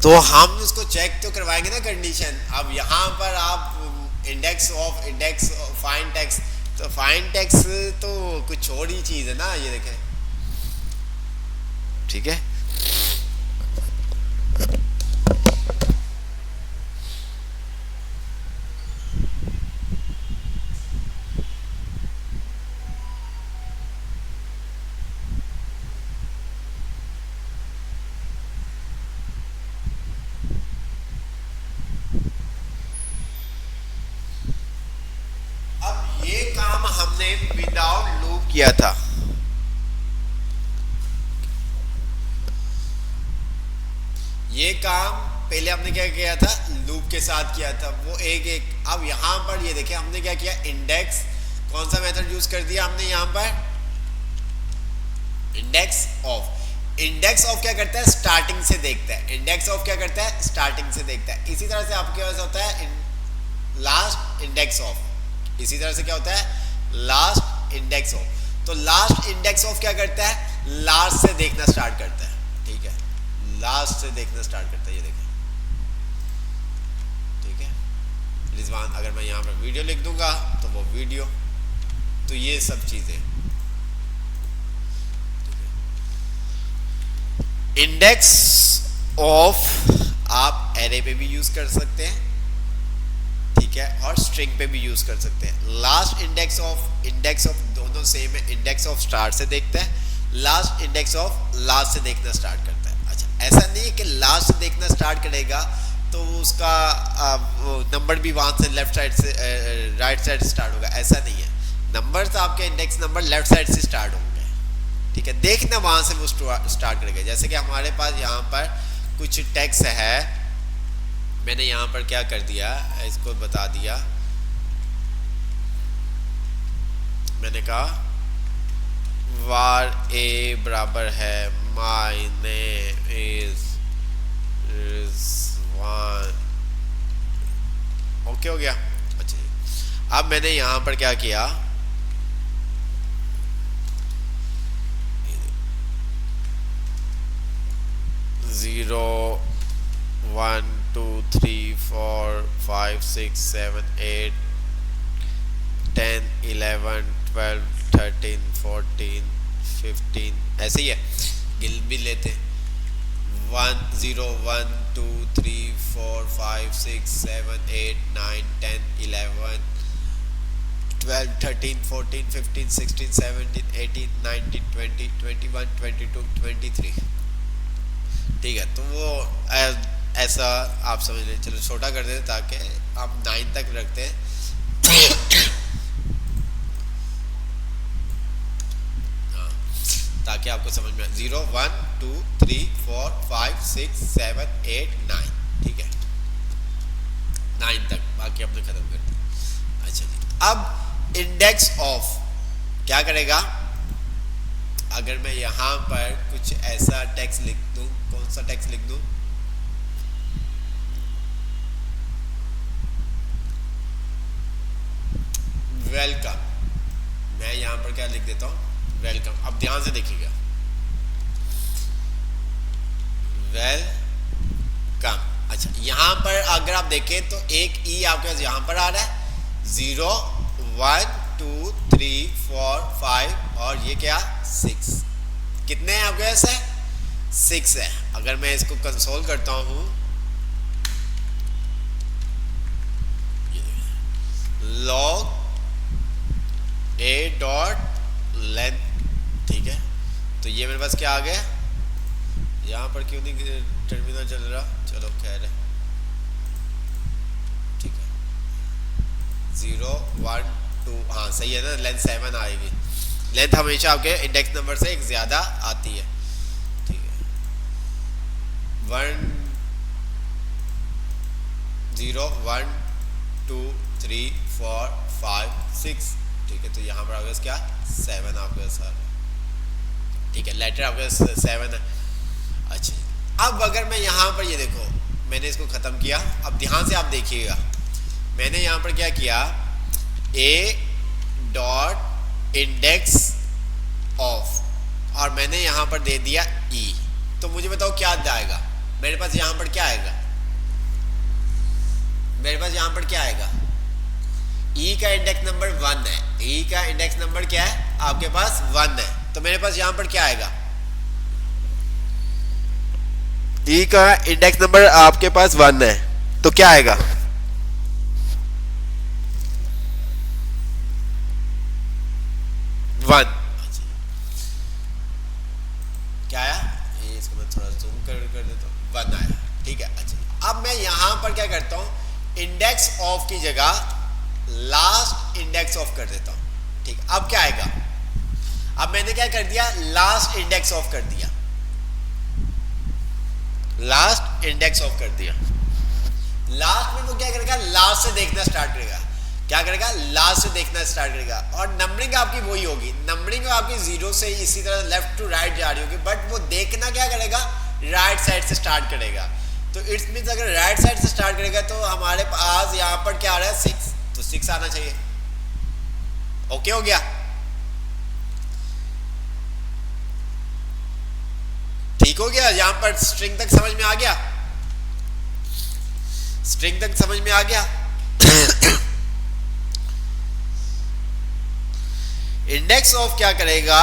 तो हम उसको चेक तो करवाएंगे ना कंडीशन। अब यहाँ पर आप index of, index fine tax, तो फाइन टैक्स तो कुछ और ही चीज है ना, ये देखें, ठीक है। अब ये काम हमने विदाउट लूप किया था, ये काम पहले हमने क्या किया था, लूप के साथ किया था, वो एक एक। अब यहाँ पर ये देखिए हमने क्या किया, इंडेक्स, कौन सा मेथड यूज कर दिया हमने यहाँ पर, इंडेक्स ऑफ। इंडेक्स ऑफ क्या करता है, स्टार्टिंग से देखता है। इंडेक्स ऑफ क्या करता है, स्टार्टिंग से देखता है। इसी तरह से आपके पास होता है लास्ट इंडेक्स ऑफ। इसी तरह से क्या होता है, लास्ट इंडेक्स ऑफ। तो लास्ट इंडेक्स ऑफ क्या करता है, लास्ट से देखना स्टार्ट करता है, ठीक है, लास्ट से देखना स्टार्ट करता है। ये देखें, ठीक है रिजवान, अगर मैं यहाँ पर वीडियो लिख दूंगा तो वो वीडियो, तो ये सब चीजें। इंडेक्स ऑफ आप एरे पे भी यूज कर सकते हैं, ठीक है, और स्ट्रिंग पे भी यूज कर सकते हैं। Last index of, index of दोनों सेम है। इंडेक्स ऑफ स्टार्ट से देखता है, लास्ट इंडेक्स ऑफ लास्ट से देखना स्टार्ट करता है। अच्छा, ऐसा नहीं है कि लास्ट से देखना स्टार्ट करेगा तो उसका नंबर भी वहां से लेफ्ट साइड से राइट साइड से स्टार्ट होगा, ऐसा नहीं है। नंबर तो आपके इंडेक्स नंबर लेफ्ट साइड से स्टार्ट होंगे, ठीक है, देखना वहां से वो स्टार्ट करेगा। जैसे कि हमारे पास यहाँ पर कुछ टेक्स्ट है, मैंने यहाँ पर क्या कर दिया, इसको बता दिया, मैंने कहा var a बराबर है my name is Rizwan, okay हो गया। अच्छा, अब मैंने यहाँ पर क्या किया, 0 1 2 3 4 5 6 7 8 10 11 12 13 14 15 ऐसे ही है, गिल भी लेते 1 0 1 2 3 4 5 6 7 8 9 10 11 12 13 14 15 16 17 18 19 20 21 22 23, ठीक है। तो वो ऐसा आप समझ लें, चलो छोटा कर देते ताकि आप 9 तक रखते हैं हाँ, ताकि आपको समझ में 0 1 2 3 4 5 6 7 8 9, ठीक है, 9 तक, बाकी आपने खत्म कर दिया। अच्छा जी, अब इंडेक्स ऑफ क्या करेगा, अगर मैं यहाँ पर कुछ ऐसा टेक्स्ट लिख दूं, कौन सा टेक्स्ट लिख दूं, वेलकम, मैं यहाँ पर क्या लिख देता हूँ, वेलकम। अब ध्यान से देखिएगा, वेलकम। अच्छा, यहाँ पर अगर आप देखें तो एक ई आपके पास यहाँ पर आ रहा है, 0 1 2 3 4 5 और ये क्या 6, कितने हैं आपके पास है, 6 है। अगर मैं इसको कंसोल करता हूँ, लॉग a डॉट लेंथ, ठीक है, तो ये मेरे पास क्या आ गया, यहाँ पर क्यों नहीं टर्मिनल चल रहा, चलो खैर है, ठीक है, 0 1 2, हाँ सही है ना, लेंथ 7 आएगी। लेंथ हमेशा आपके इंडेक्स नंबर से एक ज्यादा आती है, ठीक है। 1 0 1 2 3 4 5 6, ठीक है। तो यहाँ पर आपके पास क्या 7 आपके पास आ रहा है, ठीक है। लेटर आपके पास 7 है। अच्छा, अब अगर मैं यहाँ पर ये देखो, मैंने इसको ख़त्म किया। अब ध्यान से आप देखिएगा, मैंने यहाँ पर क्या किया, ए डॉट इंडेक्स ऑफ, और मैंने यहाँ पर दे दिया ई। तो मुझे बताओ क्या आएगा मेरे पास, यहाँ पर क्या आएगा मेरे पास, यहाँ पर क्या आएगा, ई का इंडेक्स नंबर 1 है। ई का इंडेक्स नंबर क्या है आपके पास 1 है, तो मेरे पास यहाँ पर क्या आएगा, ई का इंडेक्स नंबर आपके पास 1 है, तो क्या आएगा, वन। क्या आया, इसको मैं थोड़ा जूम कर देता हूँ, 1 आया, ठीक है। अच्छा, अब मैं यहां पर क्या करता हूं, इंडेक्स ऑफ की जगह लास्ट इंडेक्स ऑफ कर देता हूं, ठीक। अब क्या आएगा, अब मैंने क्या कर दिया, लास्ट इंडेक्स ऑफ कर दिया, लास्ट इंडेक्स ऑफ कर दिया। लास्ट में वो क्या करेगा, लास्ट से देखना स्टार्ट करेगा, क्या करेगा, लास्ट से देखना स्टार्ट करेगा। और नंबरिंग आपकी वही होगी, नंबरिंग आपकी 0 से इसी तरह लेफ्ट टू राइट जा रही होगी, बट वो देखना क्या करेगा, राइट साइड से स्टार्ट करेगा। तो इट्स मींस अगर राइट साइड से स्टार्ट करेगा तो हमारे पास यहाँ पर क्या आ रहा है 6, तो 6 आना चाहिए। ओके हो गया, ठीक हो गया। यहां पर स्ट्रिंग तक समझ में आ गया, स्ट्रिंग तक समझ में आ गया। इंडेक्स ऑफ क्या करेगा,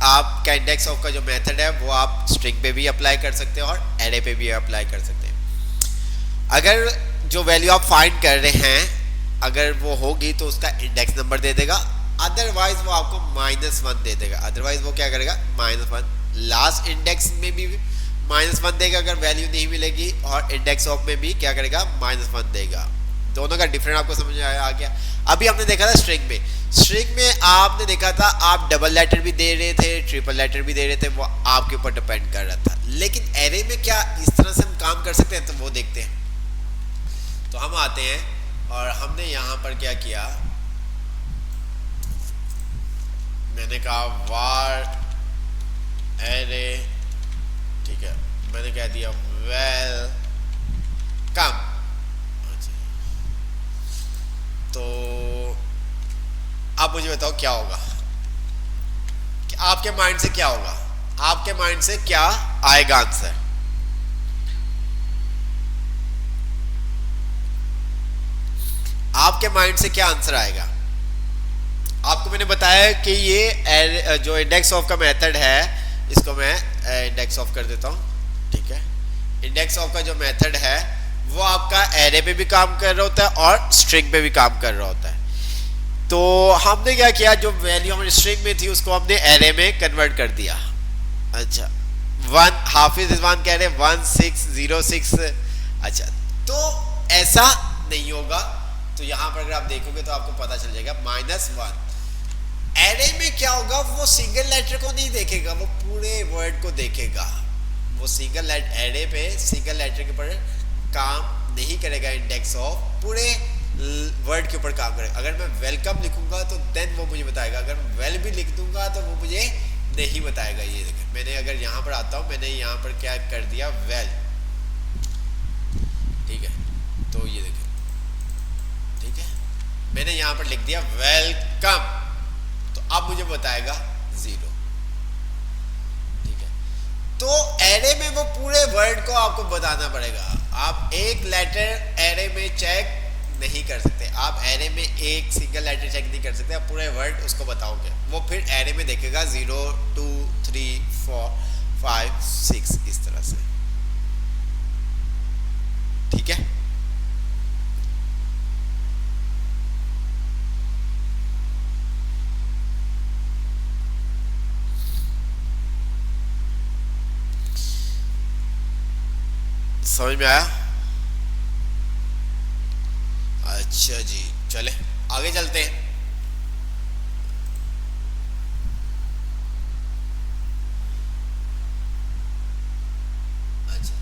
आपका इंडेक्स ऑफ का जो मेथड है वो आप स्ट्रिंग पे भी अप्लाई कर सकते हैं और एरे पे भी अप्लाई कर सकते हैं। अगर जो वैल्यू आप फाइंड कर रहे हैं अगर वो होगी तो उसका इंडेक्स नंबर दे देगा, अदरवाइज वो आपको -1 दे देगा। अदरवाइज वो क्या करेगा, -1। लास्ट इंडेक्स में भी -1 देगा अगर वैल्यू नहीं मिलेगी, और इंडेक्स ऑफ में भी क्या करेगा, -1 देगा। दोनों का डिफरेंट आपको समझ में आ गया। अभी हमने देखा था स्ट्रिंग में, स्ट्रिंग में आपने देखा था आप डबल लेटर भी दे रहे थे, ट्रिपल लेटर भी दे रहे थे, वो आपके ऊपर डिपेंड कर रहा था। लेकिन एरे में क्या इस तरह से हम काम कर सकते हैं, तो वो देखते हैं। तो हम आते हैं और हमने यहां पर क्या किया, मैंने कहा वार एरे, ठीक है, मैंने कह दिया वेलकम। तो अब मुझे बताओ क्या होगा, कि आपके माइंड से क्या होगा, आपके माइंड से क्या आएगा आंसर, आपके माइंड से क्या आंसर आएगा। आपको मैंने बताया कि ये जो इंडेक्स ऑफ का मेथड है, इसको मैं इंडेक्स ऑफ कर देता हूं, ठीक है। इंडेक्स ऑफ का जो मेथड है वो आपका एरे पे भी काम कर रहा होता है और स्ट्रिंग पे भी काम कर रहा होता है। तो हमने क्या किया, जो वैल्यू हमारी स्ट्रिंग में थी उसको हमने एरे में कन्वर्ट कर दिया। अच्छा, हाफिज रिजवान कह रहे 1606। अच्छा, तो ऐसा नहीं होगा। तो यहां पर अगर आप देखोगे तो आपको पता चल जाएगा -1। एरे में क्या होगा, वो सिंगल लेटर को नहीं देखेगा, वो पूरे वर्ड को देखेगा। वो सिंगल एरे पे सिंगल लेटर के ऊपर काम नहीं करेगा, इंडेक्स ऑफ पूरे वर्ड के ऊपर काम करेगा। अगर मैं वेलकम लिखूंगा तो देन वो मुझे बताएगा, अगर मैं वेल भी लिख दूंगा तो वो मुझे नहीं बताएगा। ये देखें, मैंने अगर यहाँ पर आता हूँ, मैंने यहाँ पर क्या कर दिया, वेल, ठीक है। तो ये देखें, ठीक है, मैंने यहाँ पर लिख दिया वेलकम, तो अब मुझे बताएगा 0, ठीक है। तो एरे में वो पूरे वर्ड को आपको बताना पड़ेगा। आप एक लेटर एरे में चेक नहीं कर सकते, आप एरे में एक सिंगल लेटर चेक नहीं कर सकते, आप पूरे वर्ड उसको बताओगे, वो फिर एरे में देखेगा 0 2 3 4 5 6 इस तरह से, ठीक है। समझ में आया? अच्छा जी, चले आगे चलते हैं। अच्छा,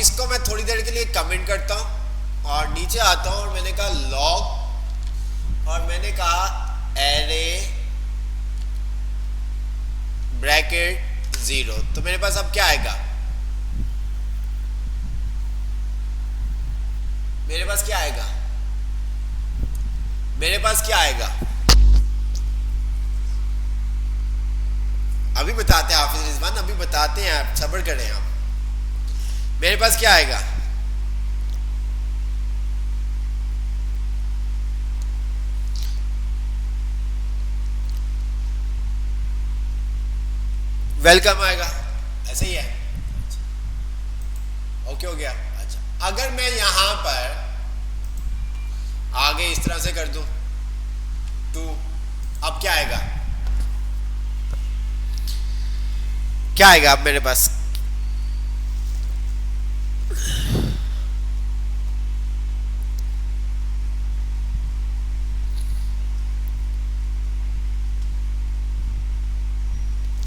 इसको मैं थोड़ी देर के लिए कमेंट करता हूं और नीचे आता हूं और मैंने कहा लॉग और मैंने कहा एरे ब्रैकेट 0, तो मेरे पास अब क्या आएगा, मेरे पास क्या आएगा, मेरे पास क्या आएगा, अभी बताते हैं हाफिज रिजवान, अभी बताते हैं, आप सब्र करें आप। मेरे पास क्या आएगा, वेलकम आएगा, ऐसे ही है, ओके हो गया। अच्छा अगर मैं यहां पर आगे इस तरह से कर दूं तो अब क्या आएगा, क्या आएगा अब मेरे पास,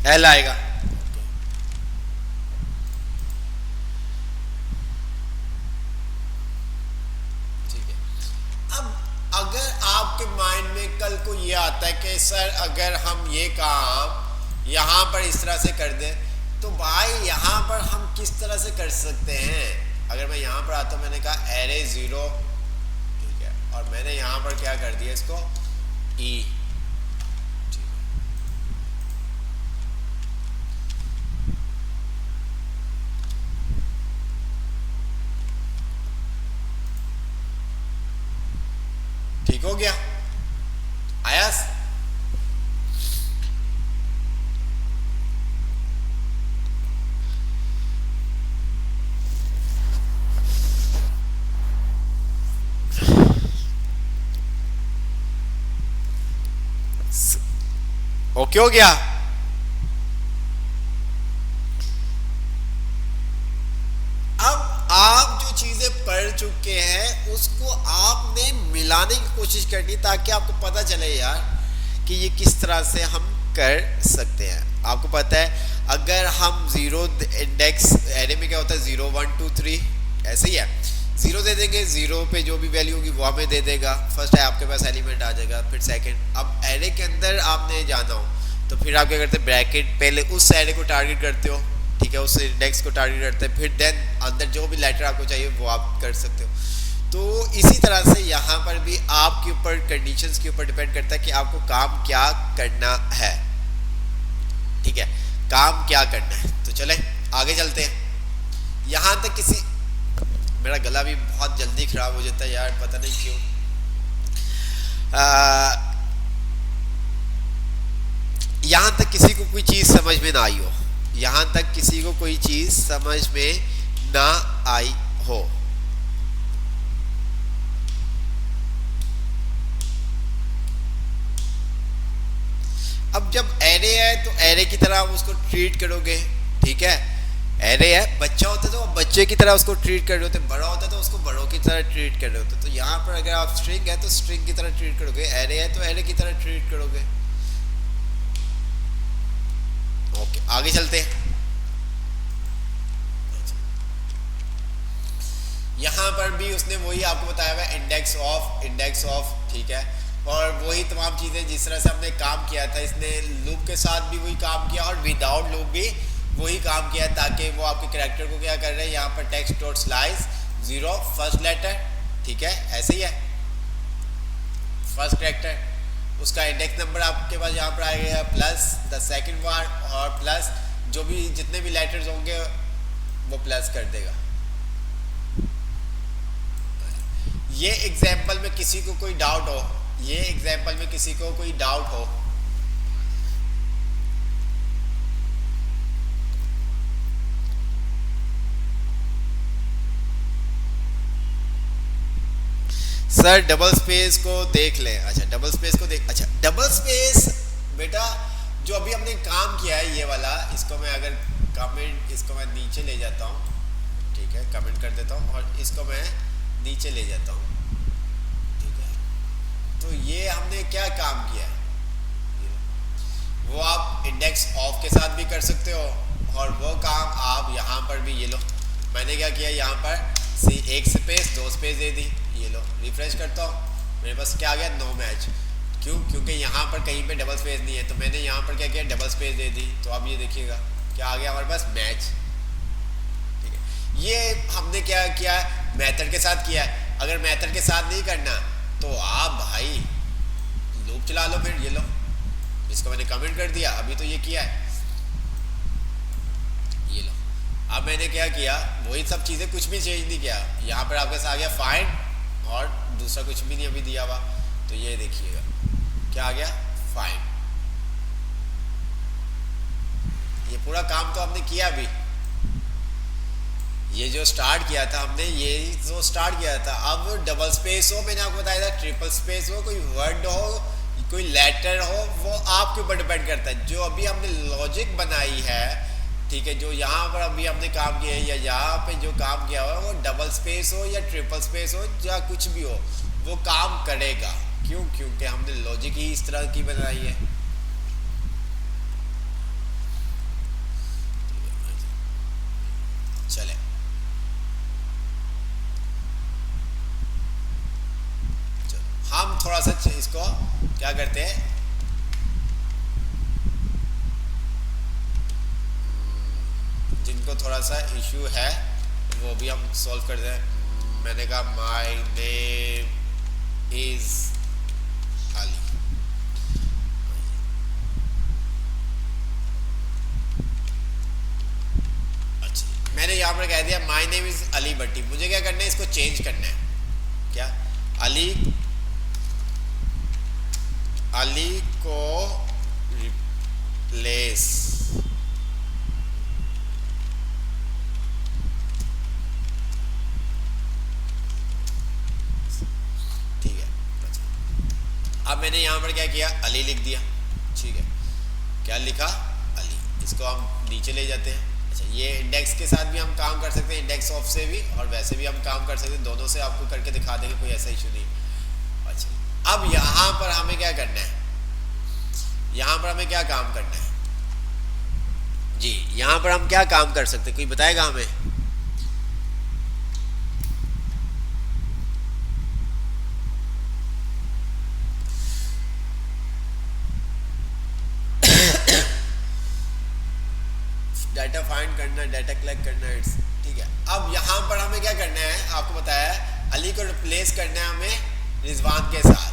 एल आएगा। ठीक है, अब अगर आपके माइंड में कल को ये आता है कि सर अगर हम ये काम यहां पर इस तरह से कर दें तो भाई यहां पर हम किस तरह से कर सकते हैं। अगर मैं यहां पर आता हूं, मैंने कहा एरे 0, ठीक है, और मैंने यहां पर क्या कर दिया इसको ई, ठीक हो गया, आया। ओके हो गया। अब आप जो चीजें पढ़ चुके हैं उसको आपने मिलाने की कोशिश करनी ताकि आपको पता चले यार कि ये किस तरह से हम कर सकते हैं। आपको पता है अगर हम 0 इंडेक्स एरे में क्या होता है 0 1 2 3 ऐसे ही है, 0 दे देंगे, 0 पे जो भी वैल्यू होगी वो हमें दे देगा, फर्स्ट है आपके पास एलिमेंट आ जाएगा, फिर सेकंड। अब एरे के अंदर आपने जाना हो तो फिर आप क्या करते हैं, ब्रैकेट पहले उस एरे को टारगेट करते हो, ठीक है, उस इंडेक्स को टारगेट करते हैं, फिर देन अंदर जो भी लेटर आपको चाहिए वो आप कर सकते हो। तो इसी तरह से यहाँ पर भी आपके ऊपर कंडीशंस के ऊपर डिपेंड करता है कि आपको काम क्या करना है, ठीक है, काम क्या करना है। तो चले आगे चलते हैं। यहाँ तक किसी, मेरा गला भी बहुत जल्दी खराब हो जाता है यार, पता नहीं क्यों। यहाँ तक किसी को कोई चीज समझ में ना आई हो, यहाँ तक किसी को कोई चीज समझ में ना आई हो, अब जब एरे है तो एरे की तरह आप उसको ट्रीट करोगे, ठीक है, एरे है, बच्चा होता है तो बच्चे की तरह उसको ट्रीट कर रहे होते, बड़ा होता है तो उसको बड़ों की तरह ट्रीट कर रहे होते। तो यहाँ पर अगर आप स्ट्रिंग है तो स्ट्रिंग की तरह ट्रीट करोगे, एरे है तो एरे की तरह ट्रीट करोगे। ओके आगे चलते हैं। यहाँ पर भी उसने वही आपको बताया हुआ इंडेक्स ऑफ, ठीक है, और वही तमाम चीजें जिस तरह से हमने काम किया था, इसने लूप के साथ भी वही काम किया और विदाउट लूप भी वही काम किया, ताकि वो आपके कैरेक्टर को क्या कर रहे हैं, यहाँ पर text dot slice 0 first letter, ठीक है, ऐसे ही है, फर्स्ट कैरेक्टर, उसका इंडेक्स नंबर आपके पास यहाँ पर आएगा प्लस द सेकंड वर्ड और प्लस जो भी जितने भी लेटर्स होंगे वो प्लस कर देगा। ये एग्जाम्पल में किसी को कोई डाउट हो, ये एग्जाम्पल में किसी को कोई डाउट हो, सर डबल स्पेस को देख ले। अच्छा डबल स्पेस को देख, अच्छा डबल स्पेस बेटा जो अभी हमने काम किया है ये वाला, इसको मैं अगर कमेंट, इसको मैं नीचे ले जाता हूँ, ठीक है, कमेंट कर देता हूँ और इसको मैं नीचे ले जाता हूँ, ठीक है, तो ये हमने क्या काम किया है, वो आप इंडेक्स ऑफ के साथ भी कर सकते हो और वो काम आप यहाँ पर भी ये लो मैंने क्या किया यहाँ पर एक स्पेस 2 स्पेस दे दी, ये लो रिफ्रेश करता हूँ, मेरे पास क्या आ गया 9 मैच। क्यों? क्योंकि यहाँ पर कहीं पे डबल स्पेस नहीं है, तो मैंने यहाँ पर क्या किया डबल स्पेस दे दी, तो अब ये देखिएगा क्या आ गया हमारे पास मैच। ठीक है, ये हमने क्या किया मेथड के साथ किया है। अगर मेथड के साथ नहीं करना तो आप भाई लूप चला लो, फिर ये लो इसको मैंने कमेंट कर दिया, अभी तो ये किया है, ये लो। अब मैंने क्या किया वही सब चीज़ें, कुछ भी चेंज नहीं किया, यहाँ पर आपके साथ आ गया फाइंड और दूसरा कुछ भी नहीं अभी दिया हुआ, तो ये देखिएगा क्या आ गया फाइंड। ये पूरा काम तो हमने किया अभी, ये जो स्टार्ट किया था हमने, ये जो स्टार्ट किया था। अब डबल स्पेस हो, मैंने आपको बताया था, ट्रिपल स्पेस हो, कोई वर्ड हो, कोई लेटर हो, वो आपके ऊपर डिपेंड करता है। जो अभी हमने लॉजिक बनाई है, ठीक है, जो यहाँ पर अभी हमने काम किया है या यहाँ पे जो काम किया हुआ है, वो डबल स्पेस हो या ट्रिपल स्पेस हो या कुछ भी हो, वो काम करेगा। क्यों? क्योंकि हमने लॉजिक ही इस तरह की बनाई है। चले हम थोड़ा सा इसको क्या करते हैं, जिनको थोड़ा सा इशू है वो भी हम सॉल्व कर दें। मैंने कहा माय नेम इज अली, अच्छा मैंने यहाँ पर कह दिया माय नेम इज अली भट्टी। मुझे क्या करना है, इसको चेंज करना है, क्या अली को रिप्लेस, ठीक है। अब मैंने यहाँ पर क्या किया अली लिख दिया, ठीक है, क्या लिखा अली। इसको हम नीचे ले जाते हैं। अच्छा ये इंडेक्स के साथ भी हम काम कर सकते हैं, इंडेक्स ऑफ से भी, और वैसे भी हम काम कर सकते हैं, दोनों से आपको करके दिखा देंगे, कोई ऐसा इशू नहीं। अच्छा अब यहाँ पर हमें क्या करना है, यहाँ पर हमें क्या काम करना है जी, यहाँ पर हम क्या काम कर सकते हैं, कोई बताएगा हमें? डाटा फाइंड करना, डाटा कलेक्ट करना, ठीक है। अब यहाँ पर हमें क्या करना है, आपको बताया अली को रिप्लेस करना है हमें रिजवान के साथ,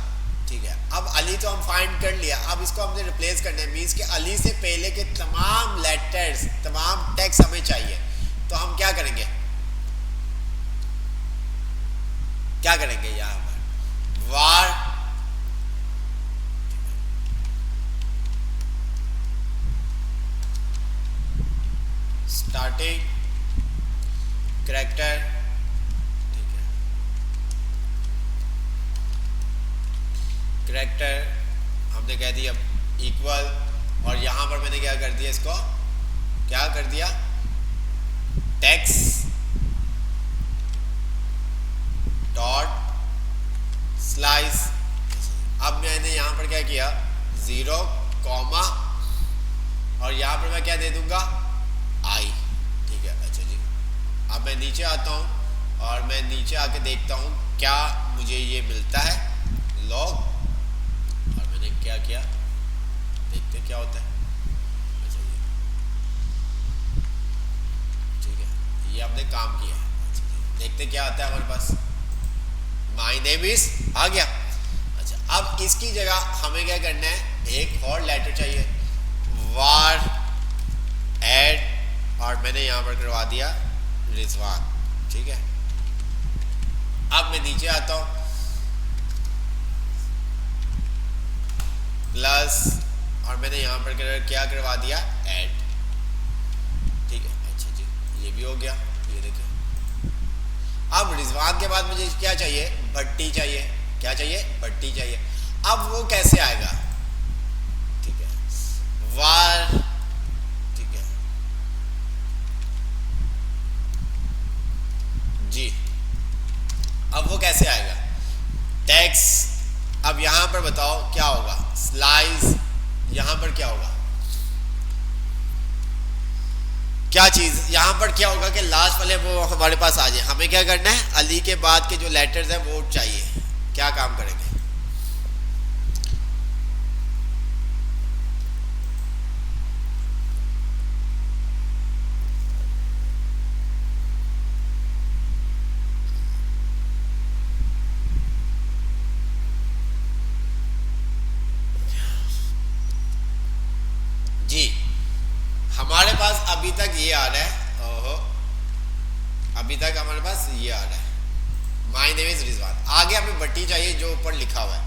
ठीक है। अब अली तो हम फाइंड कर लिया, अब इसको हमने रिप्लेस करना है, मीन्स कि अली से पहले के तमाम लेटर्स, तमाम टेक्स्ट हमें चाहिए। तो हम क्या करेंगे, क्या करेंगे यहाँ पर वार स्टार्टिंग कैरेक्टर, ठीक है, कैरेक्टर हमने कह दिया इक्वल, और यहां पर मैंने क्या कर दिया, इसको क्या कर दिया टेक्स्ट डॉट स्लाइस। अब मैंने यहां पर क्या किया 0 कॉमा, और यहां पर मैं क्या दे दूंगा आई, ठीक है। अच्छा जी अब मैं नीचे आता हूँ और मैं नीचे आके देखता हूँ क्या मुझे ये मिलता है लॉग, और मैंने क्या किया देखते क्या होता है। अच्छा जी ठीक है, ये आपने काम किया है। अच्छा जी देखते क्या आता है हमारे पास, माय नेम इज आ गया। अच्छा अब इसकी जगह हमें क्या करना है, एक और लेटर चाहिए, वार एड, और मैंने यहां पर करवा दिया रिजवान, ठीक है। अब मैं नीचे आता हूं प्लस, और मैंने यहां पर क्या करवा दिया ऐड, ठीक है। अच्छा जी ये भी हो गया, ये देखिए। अब रिजवान के बाद मुझे क्या चाहिए, भट्टी चाहिए, क्या चाहिए भट्टी चाहिए। अब वो कैसे आएगा, ठीक है, वार, जी अब वो कैसे आएगा टेक्स्ट। अब यहां पर बताओ क्या होगा, स्लाइस, यहां पर क्या होगा, क्या चीज यहाँ पर क्या होगा कि लास्ट वाले वो हमारे पास आ जाए, हमें क्या करना है, अली के बाद के जो लेटर्स हैं वो चाहिए। क्या काम करेंगे? जी हमारे पास अभी तक ये आ रहा है, ओहो, अभी तक हमारे पास ये आ रहा है, माय नेम इज रिजवान। आगे हमें बट्टी चाहिए जो ऊपर लिखा हुआ है,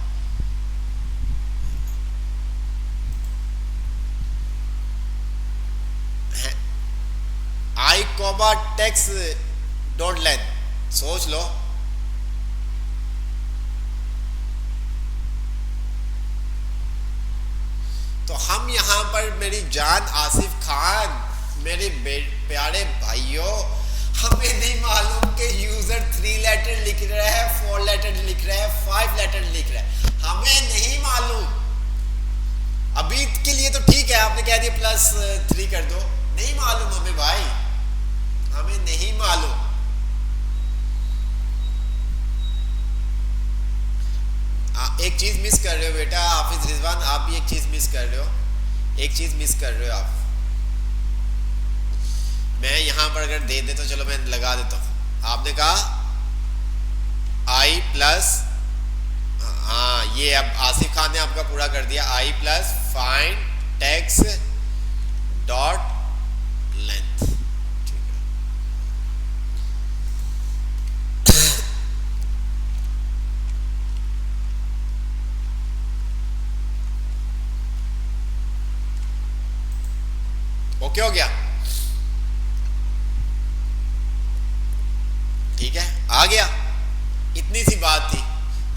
आई कोबा टेक्स डॉट लेंथ। सोच लो, तो हम यहाँ पर मेरी जान आसिफ खान, मेरे प्यारे भाइयों, हमें नहीं मालूम कि यूजर 3 लेटर लिख रहा है, 4 लेटर लिख रहा है, 5 लेटर लिख रहा है, हमें नहीं मालूम। अभी के लिए तो ठीक है, आपने कह दिया +3 कर दो, नहीं मालूम हमें भाई, हमें नहीं मालूम। एक चीज मिस कर रहे हो बेटा हाफिज रिजवान, आप भी एक चीज मिस कर रहे हो, एक चीज मिस कर रहे हो आप। मैं यहां पर अगर दे दे तो चलो मैं लगा देता हूं। आपने कहा आई प्लस, हाँ ये अब आसिफ खान ने आपका पूरा कर दिया, I plus find text dot length. Okay हो गया, ठीक है, आ गया, इतनी सी बात थी।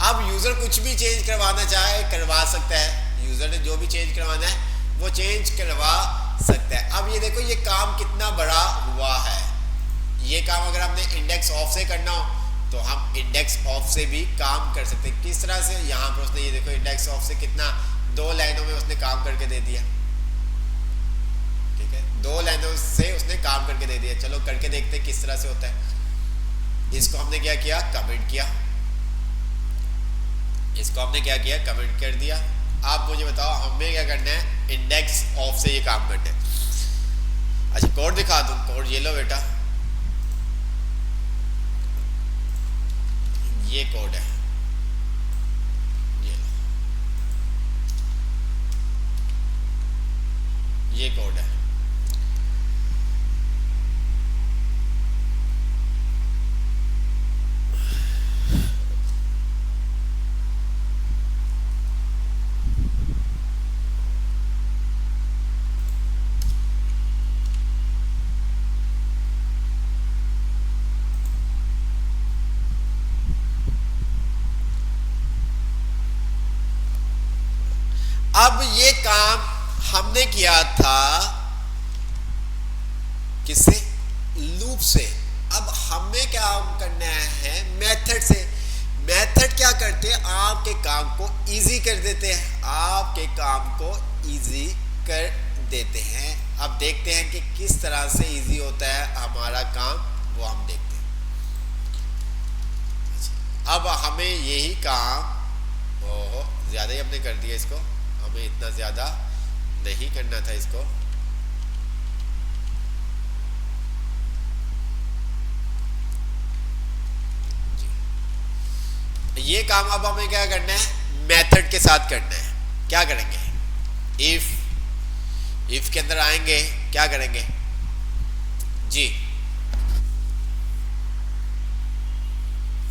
अब यूजर कुछ भी चेंज करवाना चाहे करवा सकता है, यूजर ने जो भी चेंज करवाना है वो चेंज करवा सकता है। अब ये देखो ये काम कितना बड़ा हुआ है, ये काम अगर हमने इंडेक्स ऑफ से करना हो तो हम इंडेक्स ऑफ से भी काम कर सकते हैं। किस तरह से, यहाँ पर उसने ये देखो इंडेक्स ऑफ से कितना 2 लाइनों में उसने काम करके दे दिया, 2 लाइनों से उसने काम करके दे दिया। चलो करके देखते हैं किस तरह से होता है। इसको हमने क्या किया, कमेंट किया, इसको हमने क्या किया, कमेंट कर दिया। आप मुझे बताओ हमें क्या करना है, इंडेक्स ऑफ से ये काम करना है। अच्छा कोड दिखा दूं, कोड ये लो बेटा, ये कोड है, ये लो, ये कोड है। अब ये काम हमने किया था किससे, लूप से। अब हमें क्या करना है, मेथड से। मेथड क्या करते हैं, आपके काम को इजी कर देते हैं, आपके काम को इजी कर देते हैं। अब देखते हैं कि किस तरह से इजी होता है हमारा काम, वो हम देखते हैं। अब हमें यही काम, ओहो ज्यादा ही हमने कर दिया इसको, हमें इतना ज्यादा नहीं करना था इसको। ये काम अब हमें क्या करना है, मेथड के साथ करना है। क्या करेंगे, इफ के अंदर आएंगे, क्या करेंगे जी,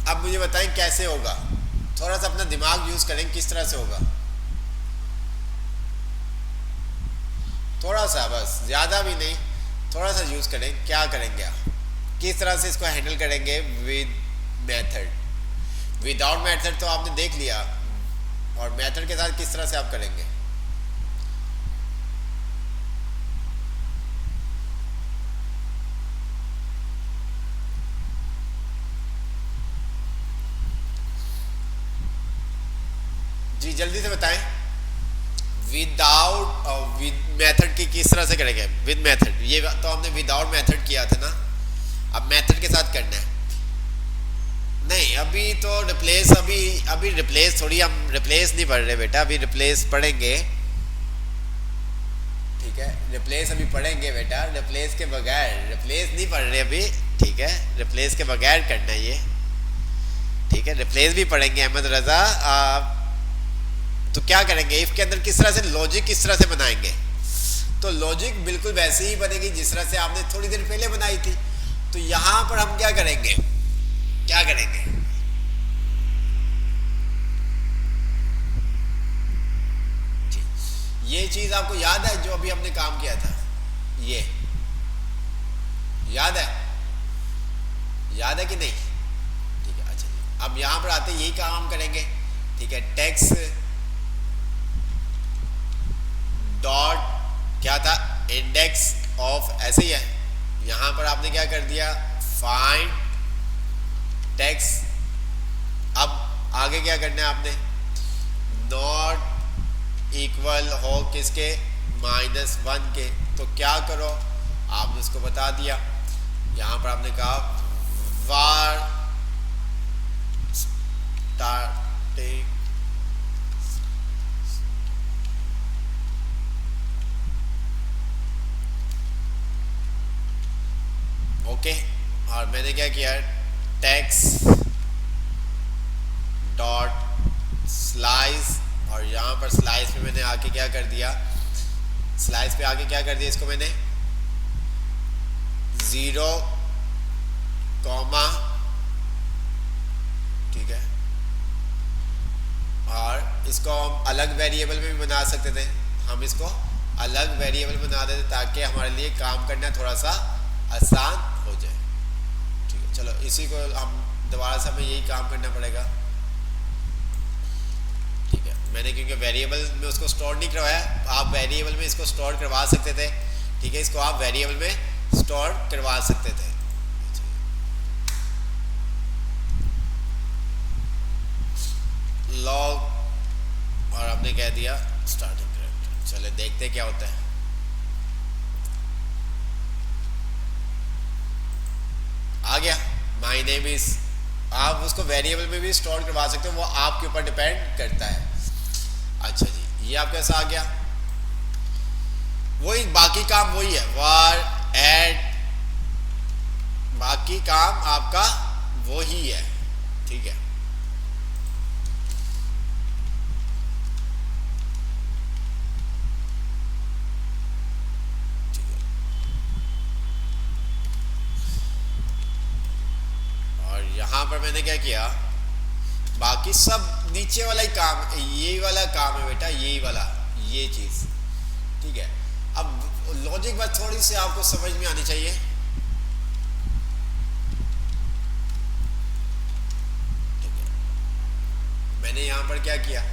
अब मुझे बताएं कैसे होगा, थोड़ा सा अपना दिमाग यूज करें, किस तरह से होगा, थोड़ा सा, बस ज्यादा भी नहीं, थोड़ा सा यूज करें। क्या करेंगे आप, किस तरह से इसको हैंडल करेंगे विद मेथड। विदाउट मेथड तो आपने देख लिया, और मेथड के साथ किस तरह से आप करेंगे। जी जल्दी से बताएं, विदाउट विद मेथड की किस तरह से करेंगे? विद मेथड, ये तो हमने विदाउट मेथड किया था ना, अब मेथड के साथ करना है। नहीं अभी तो रिप्लेस, अभी रिप्लेस थोड़ी, हम रिप्लेस नहीं पढ़ रहे बेटा, अभी रिप्लेस पढ़ेंगे, ठीक है। रिप्लेस अभी पढ़ेंगे बेटा, रिप्लेस के बगैर, रिप्लेस नहीं पढ़ रहे अभी, ठीक है। रिप्लेस के बगैर करना है ये, ठीक है। रिप्लेस भी पढ़ेंगे अहमद रजा। तो क्या करेंगे, इफ के अंदर किस तरह से लॉजिक, किस तरह से बनाएंगे? तो लॉजिक बिल्कुल वैसे ही बनेगी जिस तरह से आपने थोड़ी देर पहले बनाई थी। तो यहां पर हम क्या करेंगे, क्या करेंगे, ये चीज आपको याद है जो अभी हमने काम किया था, ये याद है, याद है कि नहीं? ठीक है, अच्छा जी। अब यहां पर आते यही काम हम करेंगे, ठीक है। टेक्स्ट डॉट क्या था, इंडेक्स ऑफ, ऐसे ही है। यहां पर आपने क्या कर दिया, फाइंड टेक्स्ट। अब आगे क्या करना है आपने, नॉट इक्वल हो किसके, -1 के। तो क्या करो, आपने उसको बता दिया। यहां पर आपने कहा वार स्टार्टिंग, ओके। और मैंने क्या किया, टेक्स्ट डॉट स्लाइस, और यहां पर स्लाइस पे मैंने आके क्या कर दिया, स्लाइस पे आके क्या कर दिया, इसको मैंने 0, ठीक है। और इसको हम अलग वेरिएबल में भी बना सकते थे, हम इसको अलग वेरिएबल बना देते ताकि हमारे लिए काम करना थोड़ा सा आसान हो जाए, ठीक है। चलो इसी को हम दोबारा से हमें यही काम करना पड़ेगा, ठीक है। मैंने क्योंकि वेरिएबल में उसको स्टोर नहीं करवाया, आप वेरिएबल में इसको स्टोर करवा सकते थे, ठीक है। इसको आप वेरिएबल में स्टोर करवा सकते थे। लॉग, और आपने कह दिया स्टार्टिंग कैरेक्टर। चले देखते क्या होता है। आ गया, माई नेम इज, आप उसको वेरिएबल में भी स्टोर करवा सकते हो, वो आपके ऊपर डिपेंड करता है। अच्छा जी, ये आपके पास आ गया। वही बाकी काम वही है, वार एड, बाकी काम आपका वही है, ठीक है। यहां पर मैंने क्या किया, बाकी सब नीचे वाला ही काम, यही वाला काम है बेटा, यही वाला, ये चीज, ठीक है। अब लॉजिक बात थोड़ी सी आपको समझ में आनी चाहिए, ठीक है। मैंने यहां पर क्या किया,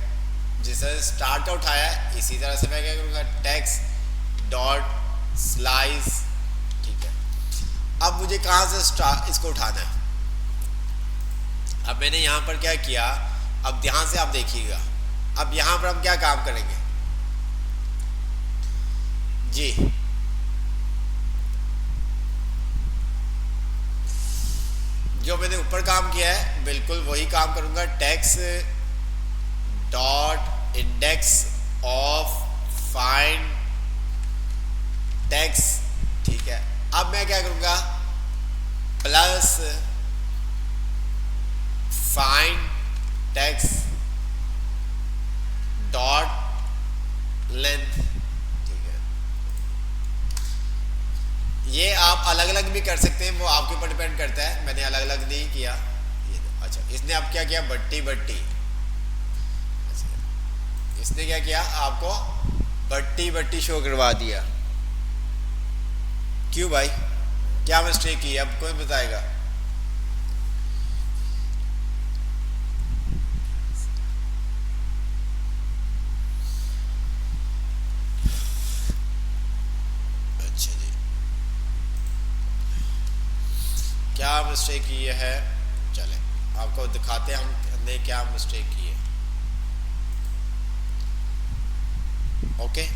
जिस तरह स्टार्ट का उठाया है इसी तरह से मैं क्या करूंगा, टेक्स्ट डॉट स्लाइस, ठीक है। अब मुझे कहां से इसको उठाना है, अब मैंने यहां पर क्या किया, अब ध्यान से आप देखिएगा। अब यहां पर हम क्या काम करेंगे जी, जो मैंने ऊपर काम किया है बिल्कुल वही काम करूंगा, text dot index of find text, ठीक है। अब मैं क्या करूंगा, plus find text dot length, ठीक है। ये आप अलग अलग भी कर सकते हैं, वो आपके ऊपर डिपेंड करता है, मैंने अलग अलग नहीं किया। ये अच्छा, इसने अब क्या किया, बट्टी बट्टी, इसने क्या किया, आपको बट्टी बट्टी शो करवा दिया। क्यों भाई, क्या मिस्टेक की, अब कौन बताएगा? क्या मिस्टेक की है, चले आपको दिखाते हैं हमने क्या मिस्टेक की है। ओके,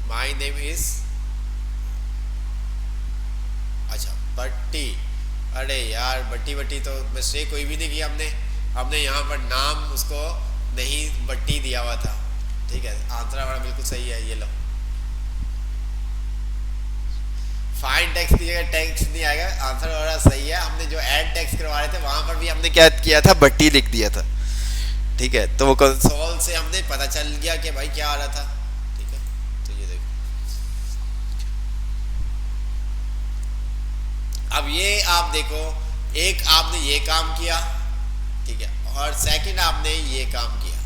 माई नेम इज, अच्छा बट्टी, अरे यार बट्टी बट्टी तो मिस्टेक कोई भी नहीं की हमने, हमने यहाँ पर नाम उसको नहीं बट्टी दिया हुआ था। ठीक है, आंसर हमारा बिल्कुल सही है, ये लो। फाइंड टेक्स्ट की जगह टेक्स्ट नहीं आएगा, आंसर हमारा सही है। हमने जो ऐड टेक्स्ट करवा रहे थे वहां पर भी हमने क्या किया था, बट्टी लिख दिया था। ठीक है, तो वो कंसोल से हमने पता चल गया कि भाई क्या आ रहा था। ठीक है, तो ये देखो, अब ये आप देखो, एक आपने ये काम किया, ठीक है, और सेकंड आपने ये काम किया।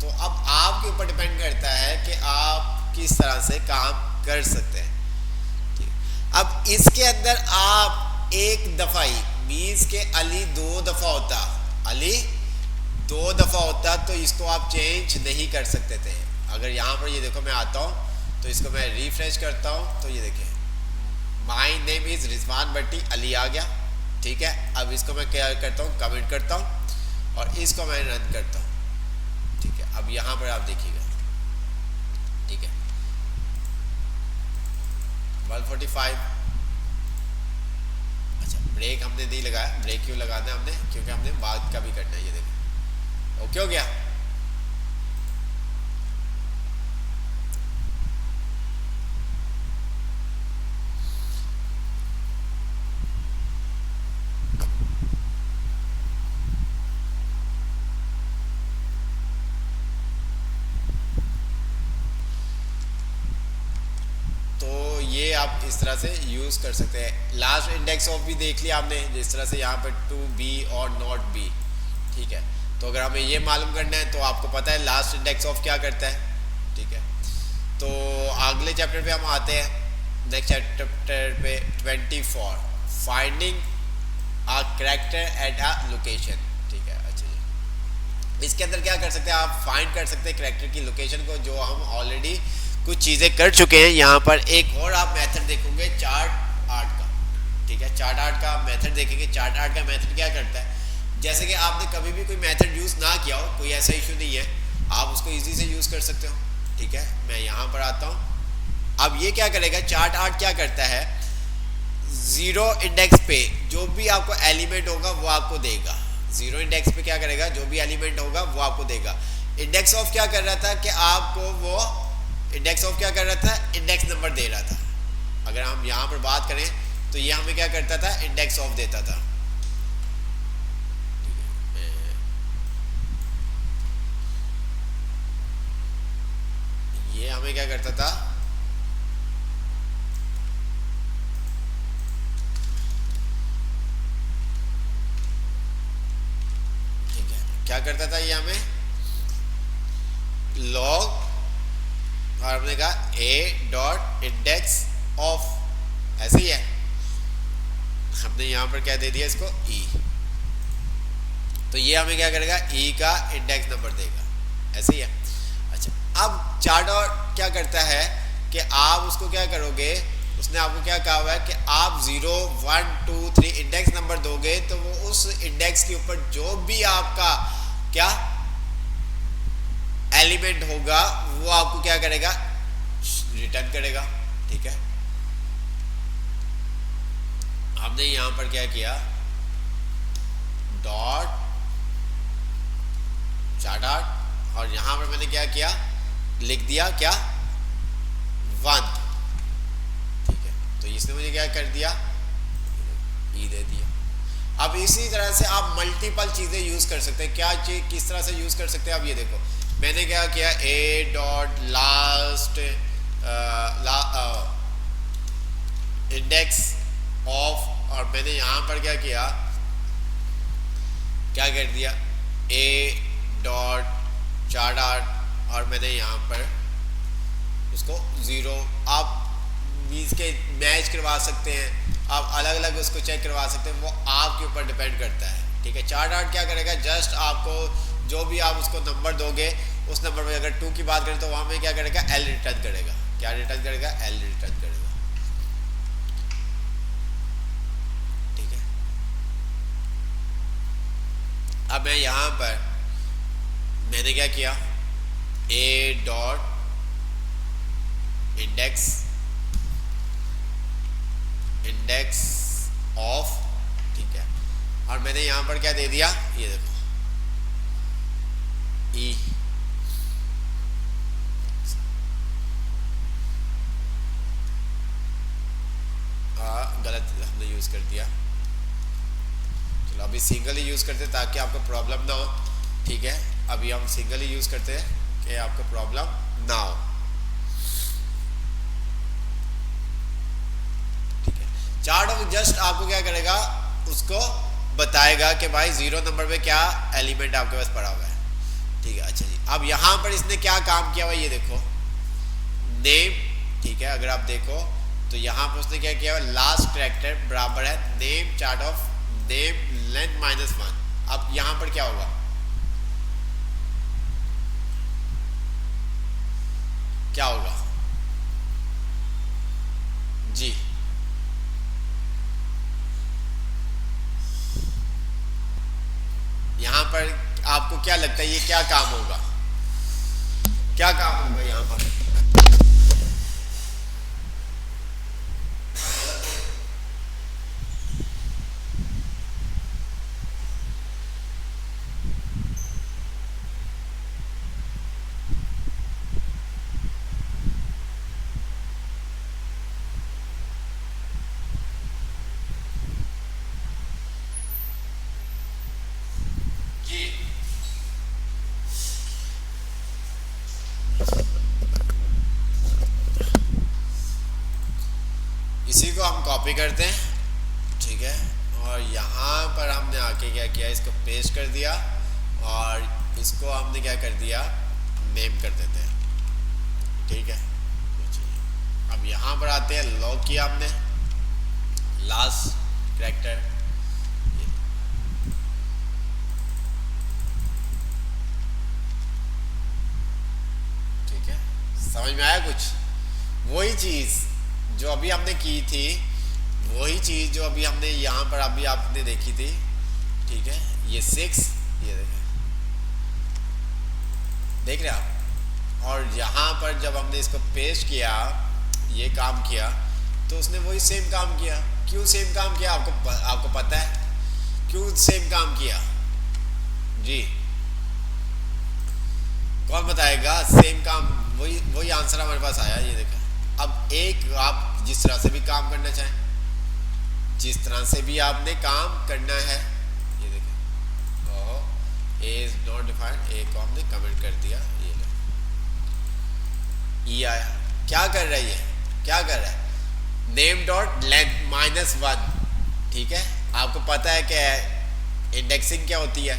तो अब आपके ऊपर डिपेंड करता है कि आप किस तरह से काम कर सकते हैं। अब इसके अंदर आप एक दफा ही मीन्स के अली दो दफा होता, अली दो दफा होता तो इसको आप चेंज नहीं कर सकते थे। अगर यहाँ पर ये देखो मैं आता हूँ तो इसको मैं रिफ्रेश करता हूँ तो ये देखें माई नेम इज रिजवान बट्टी, अली आ गया। ठीक है, अब इसको मैं क्या करता हूँ, कमेंट करता हूँ और इसको मैं रन करता हूँ। ठीक है, अब यहाँ पर आप देखिएगा, ठीक है 145। अच्छा ब्रेक हमने नहीं लगाया, ब्रेक क्यों लगाना है हमने, क्योंकि हमने बाद का भी करना है। ये देखो ओके हो गया। ये आप इस तरह से यूज कर सकते हैं। लास्ट इंडेक्स ऑफ भी देख लिया आपने, जिस तरह से यहाँ पर टू बी और नॉट बी। ठीक है, तो अगर हमें ये मालूम करना है तो आपको पता है लास्ट इंडेक्स ऑफ क्या करता है। ठीक है, तो अगले चैप्टर पे हम आते हैं, नेक्स्ट चैप्टर पे 24 finding a character at a location. ठीक है, अच्छा जी, इसके अंदर क्या कर सकते हैं आप, फाइंड कर सकते हैं कैरेक्टर की लोकेशन को, जो हम ऑलरेडी कुछ चीज़ें कर चुके हैं। यहाँ पर एक और आप मेथड देखोगे चार्ट आर्ट का। ठीक है, चार्ट आर्ट का मेथड देखेंगे। चार्ट आर्ट का मेथड क्या करता है, जैसे कि आपने कभी भी कोई मेथड यूज़ ना किया हो, कोई ऐसा इशू नहीं है, आप उसको इजी से यूज़ कर सकते हो। ठीक है, मैं यहाँ पर आता हूँ। अब ये क्या करेगा, चार्ट आर्ट क्या करता है, जीरो इंडेक्स पे जो भी आपको एलिमेंट होगा वो आपको देगा। जीरो इंडेक्स पे क्या करेगा, जो भी एलिमेंट होगा वो आपको देगा। इंडेक्स ऑफ क्या कर रहा था कि आपको वो इंडेक्स ऑफ क्या कर रहा था, इंडेक्स नंबर दे रहा था। अगर हम यहाँ पर बात करें तो ये हमें क्या करता था, इंडेक्स ऑफ देता था। ये हमें क्या करता था, ठीक है, क्या करता था, ये हमें लॉग और हमने कहा ए डॉट इंडेक्स ऑफ, ऐसे ही है। हमने यहाँ पर क्या दे दिया इसको, ई, तो ये हमें क्या करेगा, ई का इंडेक्स नंबर देगा, ऐसे ही है। अच्छा, अब चार्ट डॉट क्या करता है कि आप उसको क्या करोगे, उसने आपको क्या कहा हुआ है कि आप 0 1 2 3 इंडेक्स नंबर दोगे तो वो उस इंडेक्स के ऊपर जो भी आपका क्या एलिमेंट होगा वो आपको क्या करेगा, रिटर्न करेगा। ठीक है, हमने यहां पर क्या किया, डॉट चार्ट आर्ट, और यहां पर मैंने क्या किया, लिख दिया क्या, 1। ठीक है, तो इसने मुझे क्या कर दिया, ई दे दिया। अब इसी तरह से आप मल्टीपल चीजें यूज कर सकते हैं। क्या चीज किस तरह से यूज कर सकते हैं, अब ये देखो मैंने क्या किया, ए डॉट लास्ट इंडेक्स ऑफ, और मैंने यहां पर क्या किया, क्या कर दिया, ए डॉट चार्ट आर्ट, और मैंने यहां पर उसको 0, आप मीन्स के मैच करवा सकते हैं, आप अलग अलग उसको चेक करवा सकते हैं, वो आपके ऊपर डिपेंड करता है। ठीक है, चार्ट आर्ट क्या करेगा, जस्ट आपको जो भी आप उसको नंबर दोगे, उस नंबर में अगर 2 की बात करें तो वहां में क्या करेगा, एल रिटर्न करेगा। क्या रिटर्न करेगा, एल रिटर्न करेगा। ठीक है, अब मैं यहां पर मैंने क्या किया, ए डॉट इंडेक्स ऑफ, ठीक है, और मैंने यहां पर क्या दे दिया, ये देखो ई, गलत हमने यूज कर दिया। चलो अभी सिंगल ही यूज करते ताकि आपको प्रॉब्लम ना हो, ठीक है, अभी हम सिंगल ही यूज करते हैं कि आपको प्रॉब्लम ना हो। ठीक है, चार्ट ऑफ जस्ट आपको क्या करेगा, उसको बताएगा कि भाई 0 नंबर पे क्या एलिमेंट आपके पास पड़ा हुआ है। ठीक है, अच्छा जी, अब यहां पर इसने क्या काम किया हुआ, ये देखो नेम, ठीक है, अगर आप देखो तो यहां पर उसने क्या किया हुआ, लास्ट कैरेक्टर बराबर है name chart of name length -1। अब यहां पर क्या होगा, क्या होगा जी, यहां पर आपको क्या लगता है ये क्या काम होगा, क्या काम होगा यहां पर, इसी को हम कॉपी करते हैं, ठीक है, और यहाँ पर हमने आके क्या किया, इसको पेस्ट कर दिया और इसको हमने क्या कर दिया, नेम कर देते हैं। ठीक है, अब यहाँ पर आते हैं, लॉग किया हमने लास्ट कैरेक्टर, ठीक है, समझ में आया कुछ, वही चीज़ जो अभी हमने की थी, वही चीज जो अभी हमने यहाँ पर अभी आपने देखी थी। ठीक है, ये 6, ये देख रहे आप, और यहाँ पर जब हमने इसको पेस्ट किया, ये काम किया, तो उसने वही सेम काम किया। क्यों सेम काम किया, आपको पता है क्यों सेम काम किया जी, कौन बताएगा, सेम काम, वही आंसर हमारे पास आया, ये देखा। अब एक आप जिस तरह से भी काम करना चाहें, जिस तरह से भी आपने काम करना है, ये देखें, ओह ए इज नॉट डिफाइंड, ए को हमने कमेंट कर दिया, ये लो ई आया, क्या कर रहा है ये, क्या कर रहा है, नेम डॉट लेंथ -1। ठीक है, आपको पता है कि इंडेक्सिंग क्या होती है,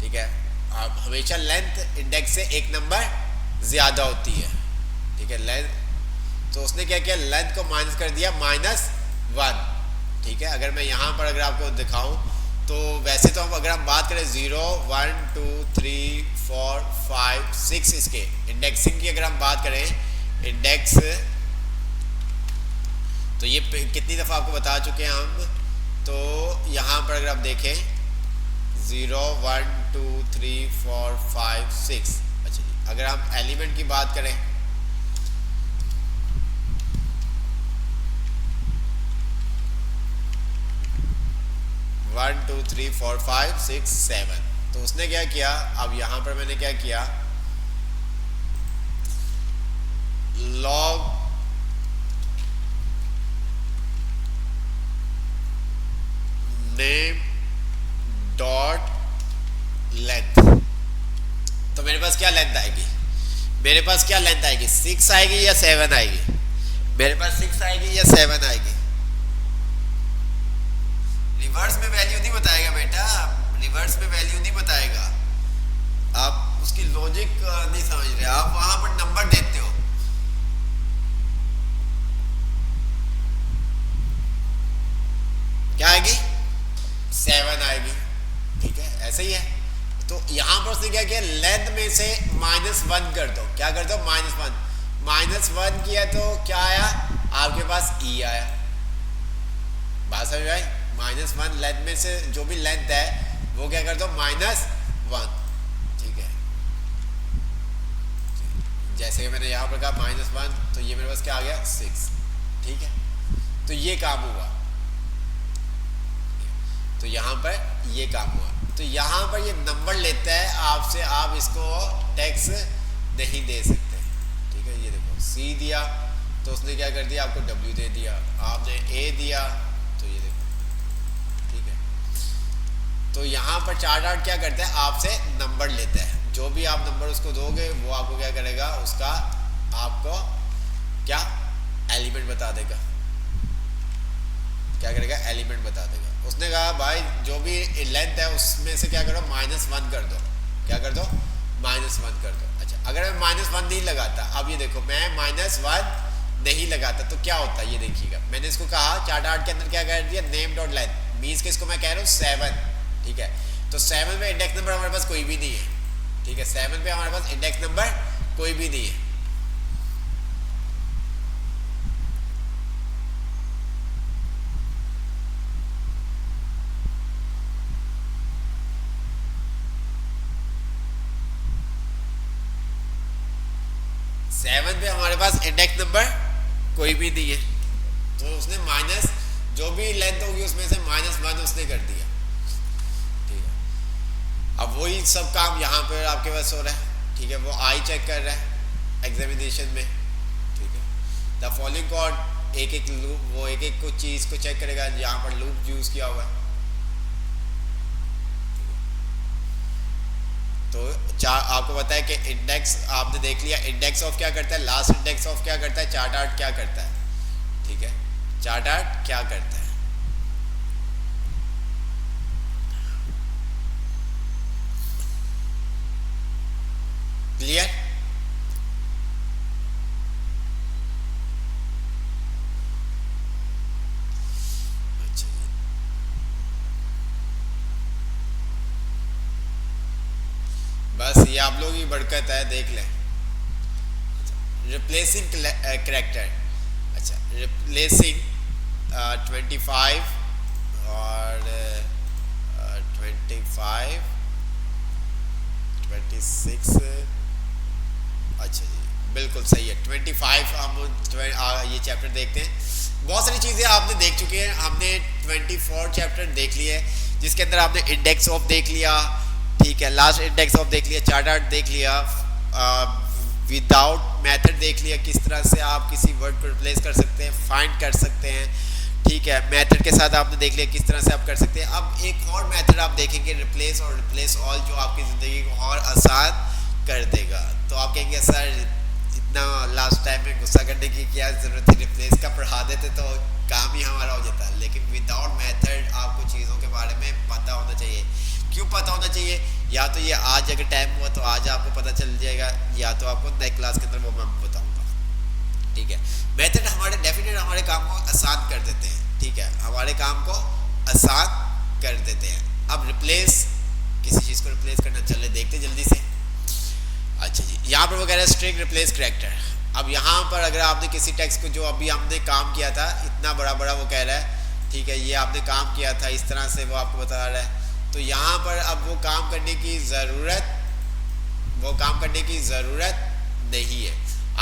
ठीक है, आप हमेशा लेंथ इंडेक्स से एक नंबर ज्यादा होती है। ठीक है, लेंथ, तो उसने क्या किया, लेंथ को माइनस कर दिया -1। ठीक है, अगर मैं यहाँ पर अगर आपको दिखाऊं तो वैसे तो हम अगर हम बात करें 0 1 2 3 4 5 6 इसके इंडेक्सिंग की अगर हम बात करें इंडेक्स, तो ये कितनी दफ़ा आपको बता चुके हैं हम। तो यहाँ पर अगर आप देखें 0 1 2 3 4 5 6, अच्छा जी, अगर हम एलिमेंट की बात करें 1 2 3 4 5 6 7, तो उसने क्या किया, अब यहां पर मैंने क्या किया, लॉग नेम डॉट लेंथ, तो मेरे पास क्या लेंथ आएगी, मेरे पास क्या लेंथ आएगी, 6 आएगी या 7 आएगी, मेरे पास 6 आएगी या 7 आएगी। रिवर्स में वैल्यू नहीं बताएगा बेटा, रिवर्स में वैल्यू नहीं बताएगा, आप उसकी लॉजिक नहीं समझ रहे, आप वहां पर नंबर देते हो। क्या आएगी, 7 आएगी। ठीक है, ऐसे ही है। तो यहां पर उसने क्या किया, लेंथ में से -1 कर दो, क्या कर दो, -1 किया तो क्या आया, आपके पास ई आया, बात समझ आई, -1 लेंथ में से जो भी लेंथ है वो क्या कर दो, -1। ठीक है, जैसे मैंने यहाँ पर कहा -1, तो ये मेरे पास क्या आ गया 6, ठीक है। तो ये काम हुआ, तो यहाँ पर ये काम हुआ। तो यहाँ पर ये नंबर लेता है आपसे, आप इसको टैक्स नहीं दे सकते, ठीक है। ये देखो C दिया तो उसने क्या कर दिया, आपको W दे दिया, आपने A दिया तो ये देखो, ठीक है। तो यहाँ पर चार्ट आउट क्या करता है, आपसे नंबर लेता है, जो भी आप नंबर उसको दोगे वो आपको क्या करेगा, उसका आपको क्या एलिमेंट बता देगा, क्या करेगा, एलिमेंट बता देगा। उसने कहा भाई जो भी लेंथ है उसमें से क्या करो, -1 कर दो, क्या कर दो, -1 कर दो। अच्छा, अगर मैं -1 नहीं लगाता, अब ये देखो मैं -1 नहीं लगाता तो क्या होता है, ये देखिएगा। मैंने इसको कहा चार्ट आर्ट के अंदर क्या कर दिया, नेम डॉट लेंथ मीन्स के इसको मैं कह रहा हूँ 7, ठीक है। तो 7 में इंडेक्स नंबर हमारे पास कोई भी नहीं है, ठीक है। 7 पे हमारे पास इंडेक्स नंबर कोई भी नहीं है। सेवन पे हमारे पास इंडेक्स नंबर कोई भी नहीं है, तो उसने माइनस जो भी लेंथ होगी उसमें से -1 उसने कर दिया, ठीक है। अब वही सब काम यहाँ पे आपके पास हो रहा है, ठीक है। वो आई चेक कर रहा है एग्जामिनेशन में, ठीक है। द फॉलोइंग कॉर्ड एक एक लूप, वो एक एक को चीज़ को चेक करेगा, यहाँ पर लूप यूज़ किया हुआ है। तो आपको पता है कि इंडेक्स आपने देख लिया, इंडेक्स ऑफ क्या करता है, लास्ट इंडेक्स ऑफ क्या करता है, चार्ट आर्ट क्या करता है, ठीक है। चार्ट आर्ट क्या करता है, क्लियर। बस ये आप लोग की बरकत है, देख लें। रिप्लेसिंग करेक्टर, अच्छा रिप्लेसिंग 25 और 25 26, अच्छा जी बिल्कुल सही है 25। हम ये चैप्टर देखते हैं। बहुत सारी चीज़ें आपने देख चुके हैं, हमने 24 चैप्टर देख लिए हैं, जिसके अंदर आपने इंडेक्स ऑफ देख लिया, ठीक है, लास्ट इंडेक्स ऑफ देख लिया, चार्ट आर्ट देख लिया, विदाउट मेथड देख लिया, किस तरह से आप किसी वर्ड को रिप्लेस कर सकते हैं, फाइंड कर सकते हैं, ठीक है। मेथड के साथ आपने देख लिया किस तरह से आप कर सकते हैं। अब एक और मेथड आप देखेंगे, रिप्लेस और रिप्लेस ऑल, जो आपकी ज़िंदगी को और आसान कर देगा। तो आप कहेंगे सर इतना लास्ट टाइम में गुस्सा करने की क्या ज़रूरत है, रिप्लेस का पढ़ा देते तो काम ही हमारा हो जाता। लेकिन विदाउट मेथड आपको चीज़ों के बारे में पता होना चाहिए। क्यों पता होना चाहिए, या तो ये आज अगर टाइम हुआ तो आज आपको पता चल जाएगा, या तो आपको नेक्स्ट क्लास के अंदर वो मैं बताऊंगा, ठीक है। मेथड हमारे डेफिनेट हमारे काम को आसान कर देते हैं, ठीक है, हमारे काम को आसान कर देते हैं। अब रिप्लेस, किसी चीज़ को रिप्लेस करना, चले देखते जल्दी से। अच्छा जी, यहाँ पर वो कह रहा है स्ट्रिंग रिप्लेस करैक्टर। अब यहाँ पर अगर आपने किसी टेक्स्ट को, जो अभी हमने काम किया था, इतना बड़ा बड़ा वो कह रहा है, ठीक है, ये आपने काम किया था इस तरह से, वो आपको बता रहा है। तो यहाँ पर अब वो काम करने की ज़रूरत नहीं है।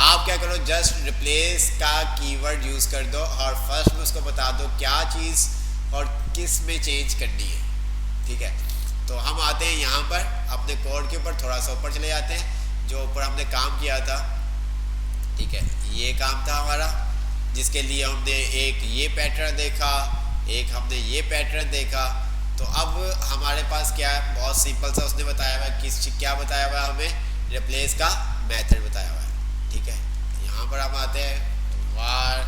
आप क्या करो, जस्ट रिप्लेस का कीवर्ड यूज़ कर दो और फर्स्ट में उसको बता दो क्या चीज़ और किस में चेंज करनी है, ठीक है। तो हम आते हैं यहाँ पर अपने कोड के ऊपर, थोड़ा सा ऊपर चले जाते हैं, जो ऊपर हमने काम किया था, ठीक है। ये काम था हमारा, जिसके लिए हमने एक ये पैटर्न देखा, एक हमने ये पैटर्न देखा। तो अब हमारे पास क्या है, बहुत सिंपल सा उसने बताया हुआ है, क्या बताया हुआ है हमें, रिप्लेस का मेथड बताया हुआ है, ठीक है। यहाँ पर हम आते हैं, वार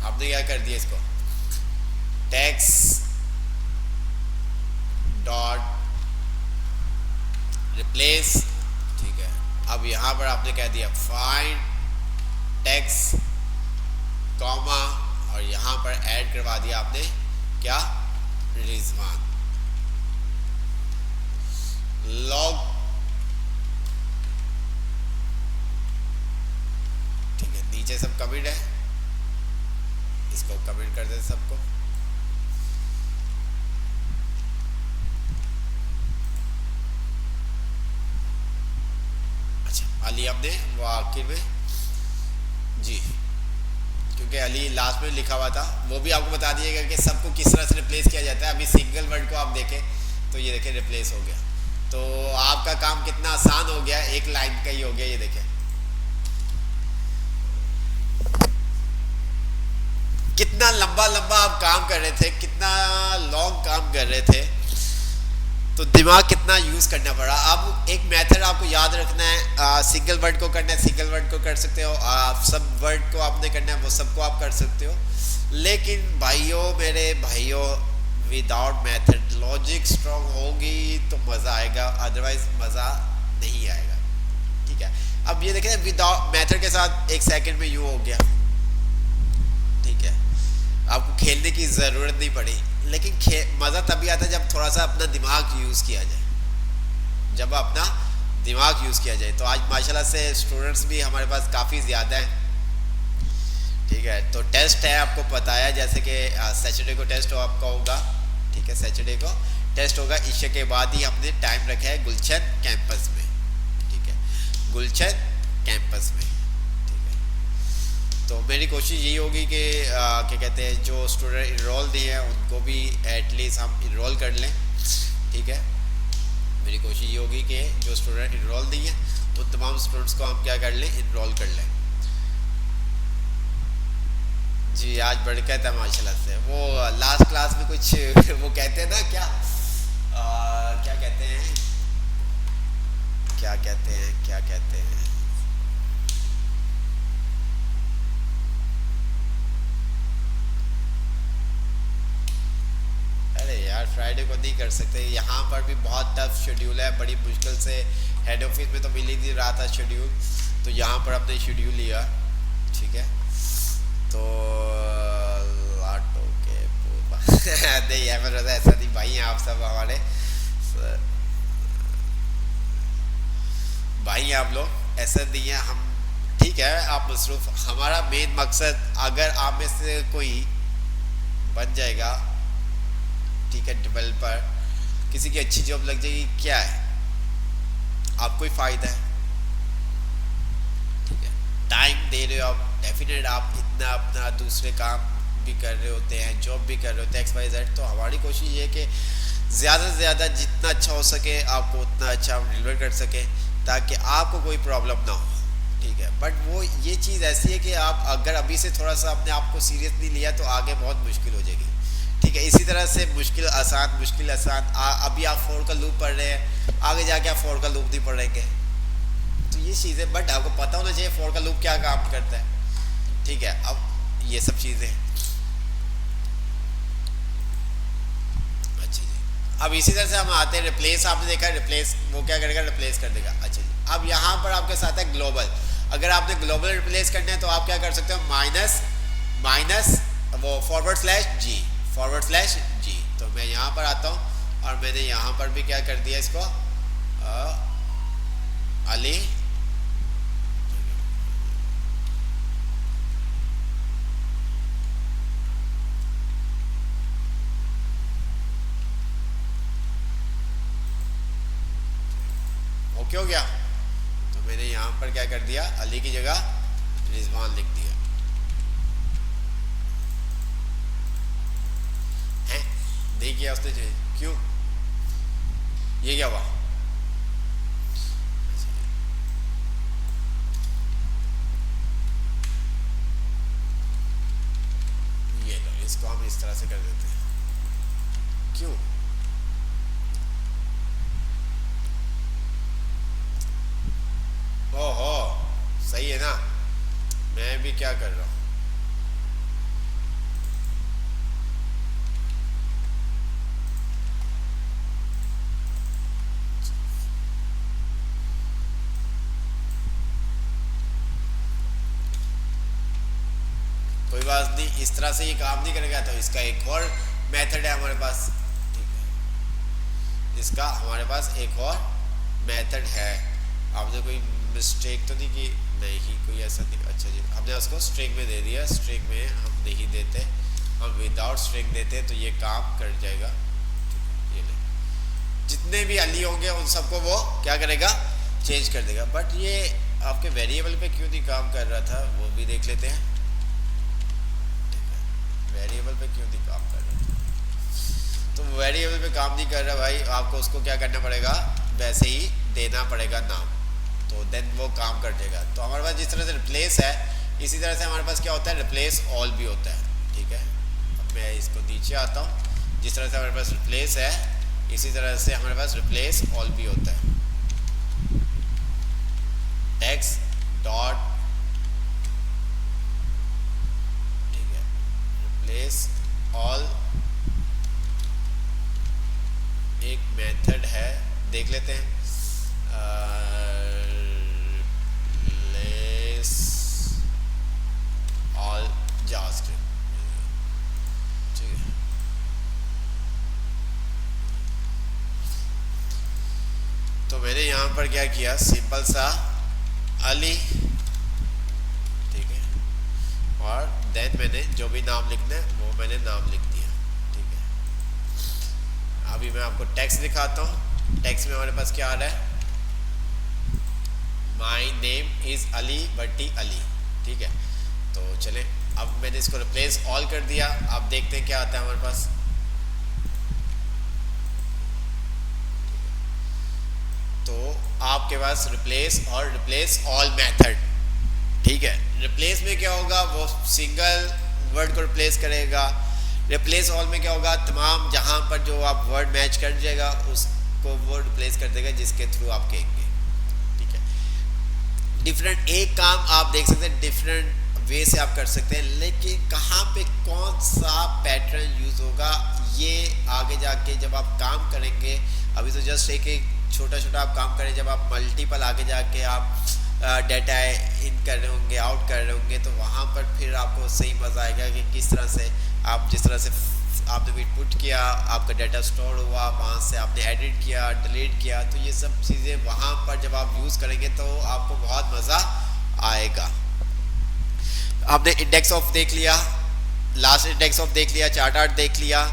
हमने क्या कर दिया, इसको टेक्स्ट डॉट रिप्लेस, ठीक है। अब यहाँ पर आपने कह दिया फाइंड टेक्स्ट कॉमा, और यहाँ पर ऐड करवा दिया आपने क्या, रिजवान लॉग, ठीक है। नीचे सब कमेंट है, इसको कमेंट कर दे सबको। अली हमने वो आखिर में जी, क्योंकि अली लास्ट में लिखा हुआ था, वो भी आपको बता दिएगा कि सबको किस तरह से रिप्लेस किया जाता है। अभी सिंगल वर्ड को आप देखें तो ये देखें रिप्लेस हो गया, तो आपका काम कितना आसान हो गया, एक लाइन का ही हो गया। ये देखें कितना लंबा लंबा आप काम कर रहे थे, कितना लॉन्ग काम कर रहे थे, तो दिमाग कितना यूज करना पड़ा। अब एक मेथड आपको याद रखना है, सिंगल वर्ड को करना है सिंगल वर्ड को कर सकते हो, आप सब वर्ड को आपने करना है वो सबको आप कर सकते हो, लेकिन भाइयों मेरे भाइयों विदाउट मेथड लॉजिक स्ट्रांग होगी तो मज़ा आएगा, अदरवाइज मज़ा नहीं आएगा। ठीक है, अब ये देखें विदाउट मेथड के साथ एक सेकंड में यूँ हो गया। ठीक है, आपको खेलने की ज़रूरत नहीं पड़ी, लेकिन मज़ा तभी आता है जब थोड़ा सा अपना दिमाग यूज़ किया जाए, जब अपना दिमाग यूज़ किया जाए। तो आज माशाल्लाह से स्टूडेंट्स भी हमारे पास काफ़ी ज़्यादा हैं। ठीक है, तो टेस्ट है आपको पता है, जैसे कि सैटरडे को टेस्ट हो आपका होगा। ठीक है, सैटरडे को टेस्ट होगा, इशा के बाद ही हमने टाइम रखा है गुलशन कैंपस में। ठीक है, गुलशन कैंपस में। तो मेरी कोशिश यही होगी कि क्या कहते हैं जो स्टूडेंट इनरोल दिए हैं उनको भी एटलीस्ट हम इनरोल कर लें। ठीक है, मेरी कोशिश ये होगी कि जो स्टूडेंट इनरोल दिए हैं तो तमाम स्टूडेंट्स को हम क्या कर लें, इनरोल कर लें। जी आज बढ़ गया था माशाल्लाह से। वो लास्ट क्लास में कुछ वो कहते हैं ना क्या क्या कहते हैं क्या कहते हैं क्या कहते हैं यार फ्राइडे को नहीं कर सकते, यहाँ पर भी बहुत टफ शेड्यूल है, बड़ी मुश्किल से हेड ऑफिस में तो मिल ही नहीं रहा था शेड्यूल, तो यहाँ पर अपने शेड्यूल लिया। ठीक है, तो लाटो के नहीं है मतलब ऐसा नहीं भाई, आप सब हमारे भाई, आप लोग ऐसा नहीं है हम। ठीक है, आप मसरूफ, हमारा मेन मकसद अगर आप में से कोई बन जाएगा, ठीक है, डेवलपर, किसी की अच्छी जॉब लग जाएगी, क्या है आपको ही फायदा है। ठीक है, टाइम दे रहे हो आप, डेफिनेट आप इतना अपना दूसरे काम भी कर रहे होते हैं, जॉब भी कर रहे होते हैं XYZ, तो हमारी कोशिश ये है कि ज़्यादा से ज़्यादा जितना अच्छा हो सके आपको उतना अच्छा हम डिलीवर कर सकें, ताकि आपको कोई प्रॉब्लम ना हो। ठीक है, बट वो ये चीज़ ऐसी है कि आप अगर अभी से थोड़ा सा अपने आप को सीरियस नहीं लिया तो आगे बहुत मुश्किल हो जाएगी। ठीक है, इसी तरह से मुश्किल आसान अभी आप फोर का लूप पढ़ रहे हैं, आगे जाके आप फोर का लूप नहीं पढ़ेंगे, तो ये चीज़ें, बट आपको पता होना चाहिए फोर का लूप क्या काम करता है। ठीक है, अब ये सब चीज़ें अच्छा जी। अब इसी तरह से हम आते हैं रिप्लेस, आपने देखा रिप्लेस वो क्या करेगा, रिप्लेस कर देगा। अच्छा जी, अब यहाँ पर आपके साथ है ग्लोबल। अगर आपने ग्लोबल रिप्लेस करना है तो आप क्या कर सकते हो, माइनस वो /G। तो मैं यहाँ पर आता हूँ और मैंने यहाँ पर भी क्या कर दिया इसको अली ओके हो गया। तो मैंने यहाँ पर क्या कर दिया, अली की जगह रिजवान लिख दिया। नहीं किया उसने, क्यों, ये क्या हुआ। ये लो, इसको हम इस तरह से कर देते हैं, क्यों। ओहो सही है ना, मैं भी क्या कर रहा हूँ, कोई बात नहीं, इस तरह से ये काम नहीं करेगा तो इसका एक और मेथड है हमारे पास। ठीक है, इसका हमारे पास एक और मेथड है। आपने कोई मिस्टेक तो नहीं की, नहीं कोई ऐसा नहीं। अच्छा जी, हमने उसको स्ट्रिंग में दे दिया, स्ट्रिंग में हम नहीं देते, हम विदाउट स्ट्रिंग देते तो ये काम कर जाएगा। ये ले, जितने भी अली होंगे उन सबको वो क्या करेगा, चेंज कर देगा। बट ये आपके वेरिएबल पे क्यों नहीं काम कर रहा था वो भी देख लेते हैं। ठीक है, वेरिएबल पे क्यों नहीं काम कर रहा था, तो वेरिएबल पे काम नहीं कर रहा भाई, आपको उसको क्या करना पड़ेगा, वैसे ही देना पड़ेगा नाम, तो देन वो काम कर देगा। तो हमारे पास जिस तरह से रिप्लेस है, इसी तरह से हमारे पास क्या होता है, रिप्लेस ऑल भी होता है। ठीक है, अब मैं इसको नीचे आता हूँ, जिस तरह से हमारे पास रिप्लेस है, इसी तरह से हमारे पास रिप्लेस ऑल भी होता है। टेक्स्ट डॉट, ठीक है, रिप्लेस ऑल एक मेथड है, देख लेते हैं। रिप्लेस ऑल जावास्क्रिप्ट, ठीक है। तो मैंने यहाँ पर क्या किया, सिंपल सा अली, ठीक है, और देन मैंने जो भी नाम लिखना है वो मैंने नाम लिख दिया। ठीक है, अभी मैं आपको टेक्स्ट दिखाता हूँ। टेक्स्ट में हमारे पास क्या आ रहा है, माई नेम इज अली बट्टी अली। ठीक है, तो चले, अब मैंने इसको रिप्लेस ऑल कर दिया। अब देखते हैं क्या आता है हमारे पास। तो आपके पास रिप्लेस और रिप्लेस ऑल मेथड, ठीक है। रिप्लेस में क्या होगा, वो सिंगल वर्ड को रिप्लेस करेगा। रिप्लेस ऑल में क्या होगा, तमाम जहां पर जो आप वर्ड मैच कर जाएगा उसको वो रिप्लेस कर देगा जिसके थ्रू आप कहेंगे। ठीक है, डिफरेंट एक काम आप देख सकते हैं, डिफरेंट वे से आप कर सकते हैं, लेकिन कहाँ पे कौन सा पैटर्न यूज होगा ये आगे जाके जब आप काम करेंगे। अभी तो जस्ट एक छोटा छोटा आप काम करें, जब आप मल्टीपल आगे जाके आप डाटा इन कर रहे होंगे, आउट कर रहे होंगे, तो वहाँ पर फिर आपको सही मज़ा आएगा कि किस तरह से आप, जिस तरह से आपने इनपुट किया, आपका डाटा स्टोर हुआ, वहाँ से आपने एडिट किया, डिलीट किया, तो ये सब चीज़ें वहाँ पर जब आप यूज़ करेंगे तो आपको बहुत मज़ा आएगा। आपने इंडेक्स ऑफ देख लिया, लास्ट इंडेक्स ऑफ देख लिया, चार्ट आर्ट देख लिया,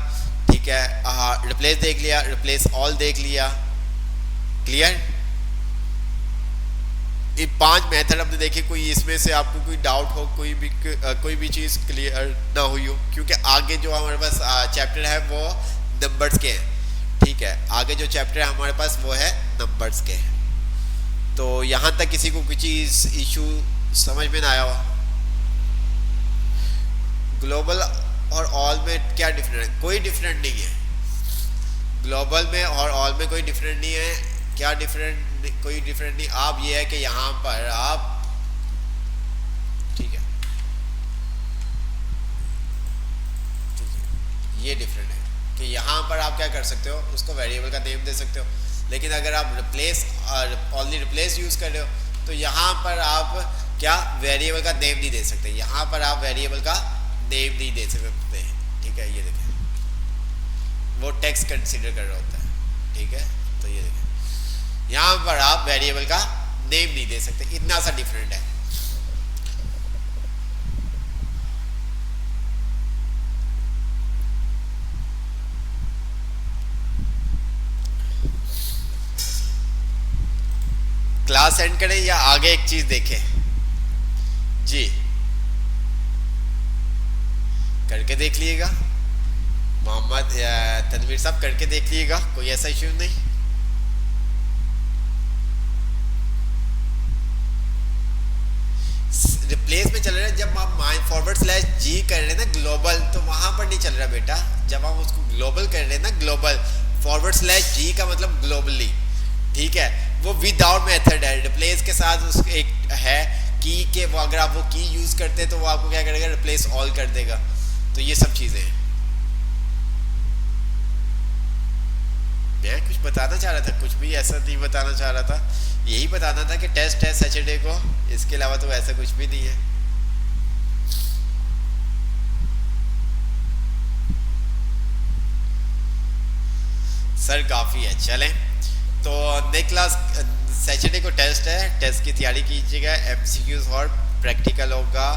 ठीक है, रिप्लेस देख लिया, रिप्लेस ऑल देख लिया, क्लियर। ये 5 मेथड आपने देखे, कोई इसमें से आपको कोई डाउट हो, कोई भी चीज़ क्लियर ना हुई हो, क्योंकि आगे जो हमारे पास चैप्टर है वो नंबर्स के हैं। ठीक है, आगे जो चैप्टर है हमारे पास वो है नंबर्स के। तो यहाँ तक किसी को कोई चीज़ इशू समझ में ना आया हो। ग्लोबल और ऑल में क्या डिफरेंट है, कोई डिफरेंट नहीं है। ग्लोबल में और ऑल में कोई डिफरेंट नहीं है। क्या डिफरेंट, कोई डिफरेंट नहीं। आप ये है कि यहाँ पर आप, ठीक है, ये डिफरेंट है कि यहाँ पर आप क्या कर सकते हो, उसको वेरिएबल का नेम दे सकते हो। लेकिन अगर आप रिप्लेस और ओनली रिप्लेस यूज कर रहे हो तो यहाँ पर आप क्या वेरिएबल का नेम नहीं दे सकते। यहाँ पर आप वेरिएबल का नेम नहीं दे सकते। ठीक है, ये देखें, वो टेक्स्ट कंसीडर कर रहा होता है। ठीक है, तो ये देखें, यहाँ पर आप वेरिएबल का नेम नहीं दे सकते। इतना सा डिफरेंट है। क्लास एंड करें या आगे एक चीज देखें? जी, करके देख लीजिएगा। मोहम्मद तनवीर साहब करके देख लीजिएगा, कोई ऐसा इश्यू नहीं। रिप्लेस में चल रहा है, जब आप फॉरवर्ड स्लैश जी कर रहे हैं ना ग्लोबल, तो वहां पर नहीं चल रहा बेटा। जब आप उसको ग्लोबल कर रहे हैं ना, ग्लोबल फॉरवर्ड स्लैश जी का मतलब ग्लोबली। ठीक है, वो विदाउट मेथड है। रिप्लेस के साथ उसको एक है की के, वो अगर आप वो की यूज करते हैं तो वो आपको क्या करेगा, रिप्लेस ऑल कर देगा। तो ये सब चीजें हैं। मैं कुछ बताना चाह रहा था, कुछ भी ऐसा नहीं बताना चाह रहा था। यही बताना था कि टेस्ट है सैटरडे को, इसके अलावा तो ऐसा कुछ भी नहीं है। सर काफी है, चलें। तो नेक्स्ट क्लास सैटरडे को टेस्ट है, टेस्ट की तैयारी कीजिएगा। एमसीक्यूज और प्रैक्टिकल होगा।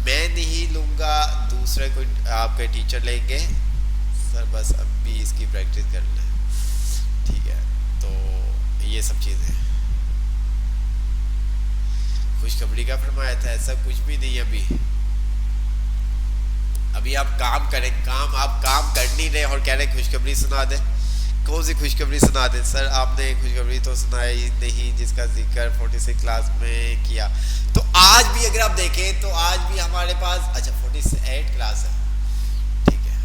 मैं नहीं लूँगा, दूसरे कोई आपके टीचर लेंगे। सर बस अभी इसकी प्रैक्टिस कर लें। ठीक है, तो ये सब चीज़ें। खुशखबरी का फरमाया था, ऐसा कुछ भी नहीं है अभी। अभी आप काम करें, काम आप काम कर नहीं रहे और कह रहे खुशखबरी सुना दे। कौन सी खुशखबरी सुना दे सर? आपने खुशखबरी तो सुनाई नहीं जिसका जिक्र 46 क्लास में किया। तो आज भी अगर आप देखें तो आज भी हमारे पास, अच्छा 48 क्लास है, ठीक है,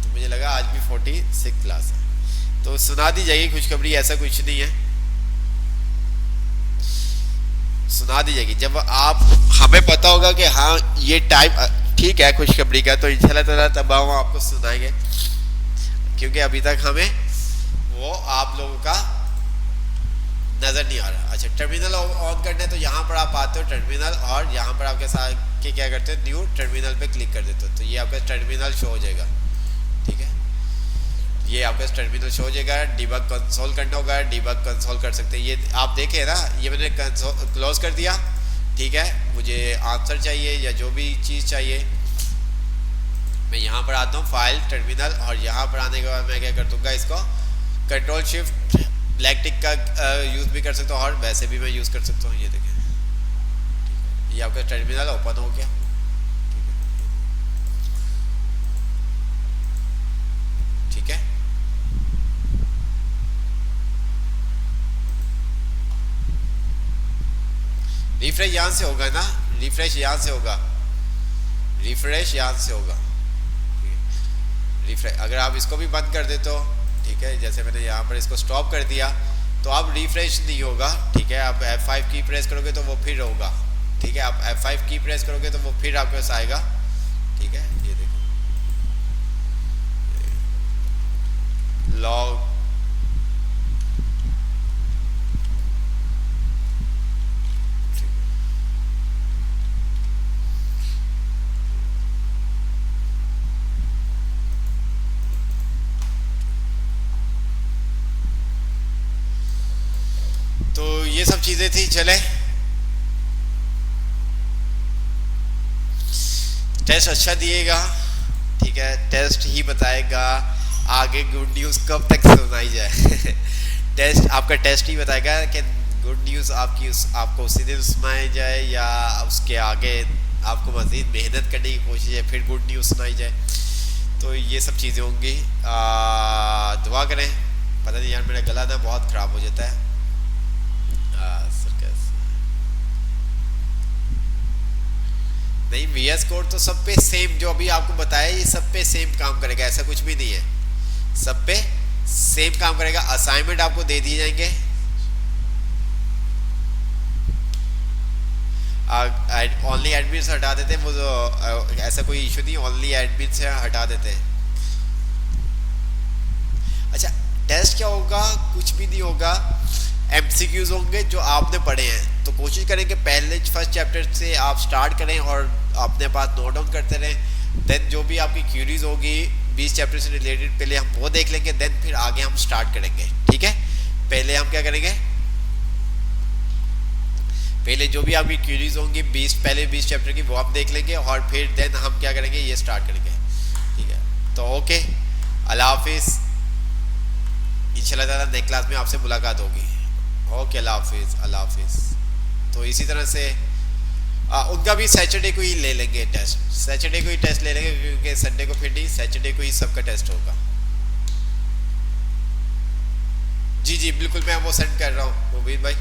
तो मुझे लगा आज भी 46 क्लास है। तो सुना दी जाएगी खुशखबरी, ऐसा कुछ नहीं है, सुना दी जाएगी जब आप, हमें पता होगा कि हाँ ये टाइम ठीक है खुशखबरी का, तो इंशाल्लाह ताला तब हम आपको सुनाएंगे, क्योंकि अभी तक हमें वो आप लोगों का नजर नहीं आ रहा। अच्छा टर्मिनल ऑन करना है तो यहाँ पर आप आते हो टर्मिनल, और यहाँ पर आपके साथ के क्या करते हो, न्यू टर्मिनल पे क्लिक कर देते हो, तो ये आपका टर्मिनल शो हो जाएगा, ठीक है, ये आपका टर्मिनल शो हो जाएगा। डिबग कंसोल करना होगा, डिबग कंसोल कर सकते हैं, ये आप देखें ना, ये मैंने क्लोज कर दिया, ठीक है। मुझे आंसर चाहिए या जो भी चीज़ चाहिए, मैं यहाँ पर आता हूँ फाइल टर्मिनल, और यहाँ पर आने के बाद मैं क्या कर दूँगा, इसको कंट्रोल शिफ्ट ब्लैक टिक का यूज़ भी कर सकता हूँ, और वैसे भी मैं यूज़ कर सकता हूँ। ये देखें, ये आपका टर्मिनल ओपन हो गया, ठीक है। रिफ्रेश यहाँ से होगा ना, रिफ्रेश यहाँ से होगा, रिफ्रेश यहाँ से होगा, रिफ्रेश। अगर आप इसको भी बंद कर दे तो ठीक है, जैसे मैंने यहाँ पर इसको स्टॉप कर दिया तो अब रिफ्रेश नहीं होगा, ठीक है। आप F5 की प्रेस करोगे तो वो फिर होगा, ठीक है। आप F5 की प्रेस करोगे तो वो फिर आपके पास आएगा, ठीक है। ये देखो लॉग, तो ये सब चीजें थी। चले, टेस्ट अच्छा दिएगा, ठीक है, टेस्ट ही बताएगा आगे गुड न्यूज़ कब तक सुनाई जाए टेस्ट आपका टेस्ट ही बताएगा कि गुड न्यूज़ आपको उसी दिन सुनाई जाए या उसके आगे आपको मज़ीद मेहनत करने की कोशिश है फिर गुड न्यूज़ सुनाई जाए। तो ये सब चीज़ें होंगी। दुआ करें, पता नहीं यार मेरा गला ना बहुत ख़राब हो जाता है। नहीं, VS कोड तो सब पे सेम, जो अभी आपको बताया ये सब पे सेम काम करेगा, ऐसा कुछ भी नहीं है, सब पे सेम काम करेगा। असाइनमेंट आपको दे दिए जाएंगे, ओनली एडमिन से हटा देते हैं वो, तो ऐसा कोई इशू नहीं, ओनली एडमिन से हटा देते हैं। अच्छा टेस्ट क्या होगा, कुछ भी नहीं होगा, MCQs होंगे जो आपने पढ़े हैं। तो कोशिश करें कि पहले फर्स्ट चैप्टर से आप स्टार्ट करें और अपने पास नोट डाउन करते रहें। देन जो भी आपकी क्यूरीज होगी 20 चैप्टर से रिलेटेड पहले हम वो देख लेंगे, देन फिर आगे हम स्टार्ट करेंगे, ठीक है। पहले हम क्या करेंगे, पहले जो भी आपकी क्यूरीज होंगी पहले 20 चैप्टर की वो आप देख लेंगे, और फिर देन हम क्या करेंगे, ये स्टार्ट करेंगे, ठीक है। तो ओके, अल्लाह हाफिज़, इंशाल्लाह ताला नेक्स्ट क्लास में आपसे मुलाकात होगी। ओके, अल्लाह हाफिज़, अल्लाह हाफिज़। तो इसी तरह से उनका भी सैटरडे को ही ले लेंगे टेस्ट, सैटरडे को ही टेस्ट ले लेंगे, क्योंकि संडे को फिर नहीं, सैटरडे को ही सबका टेस्ट होगा। जी जी बिल्कुल, मैं वो सेंड कर रहा हूँ मुबीन भाई।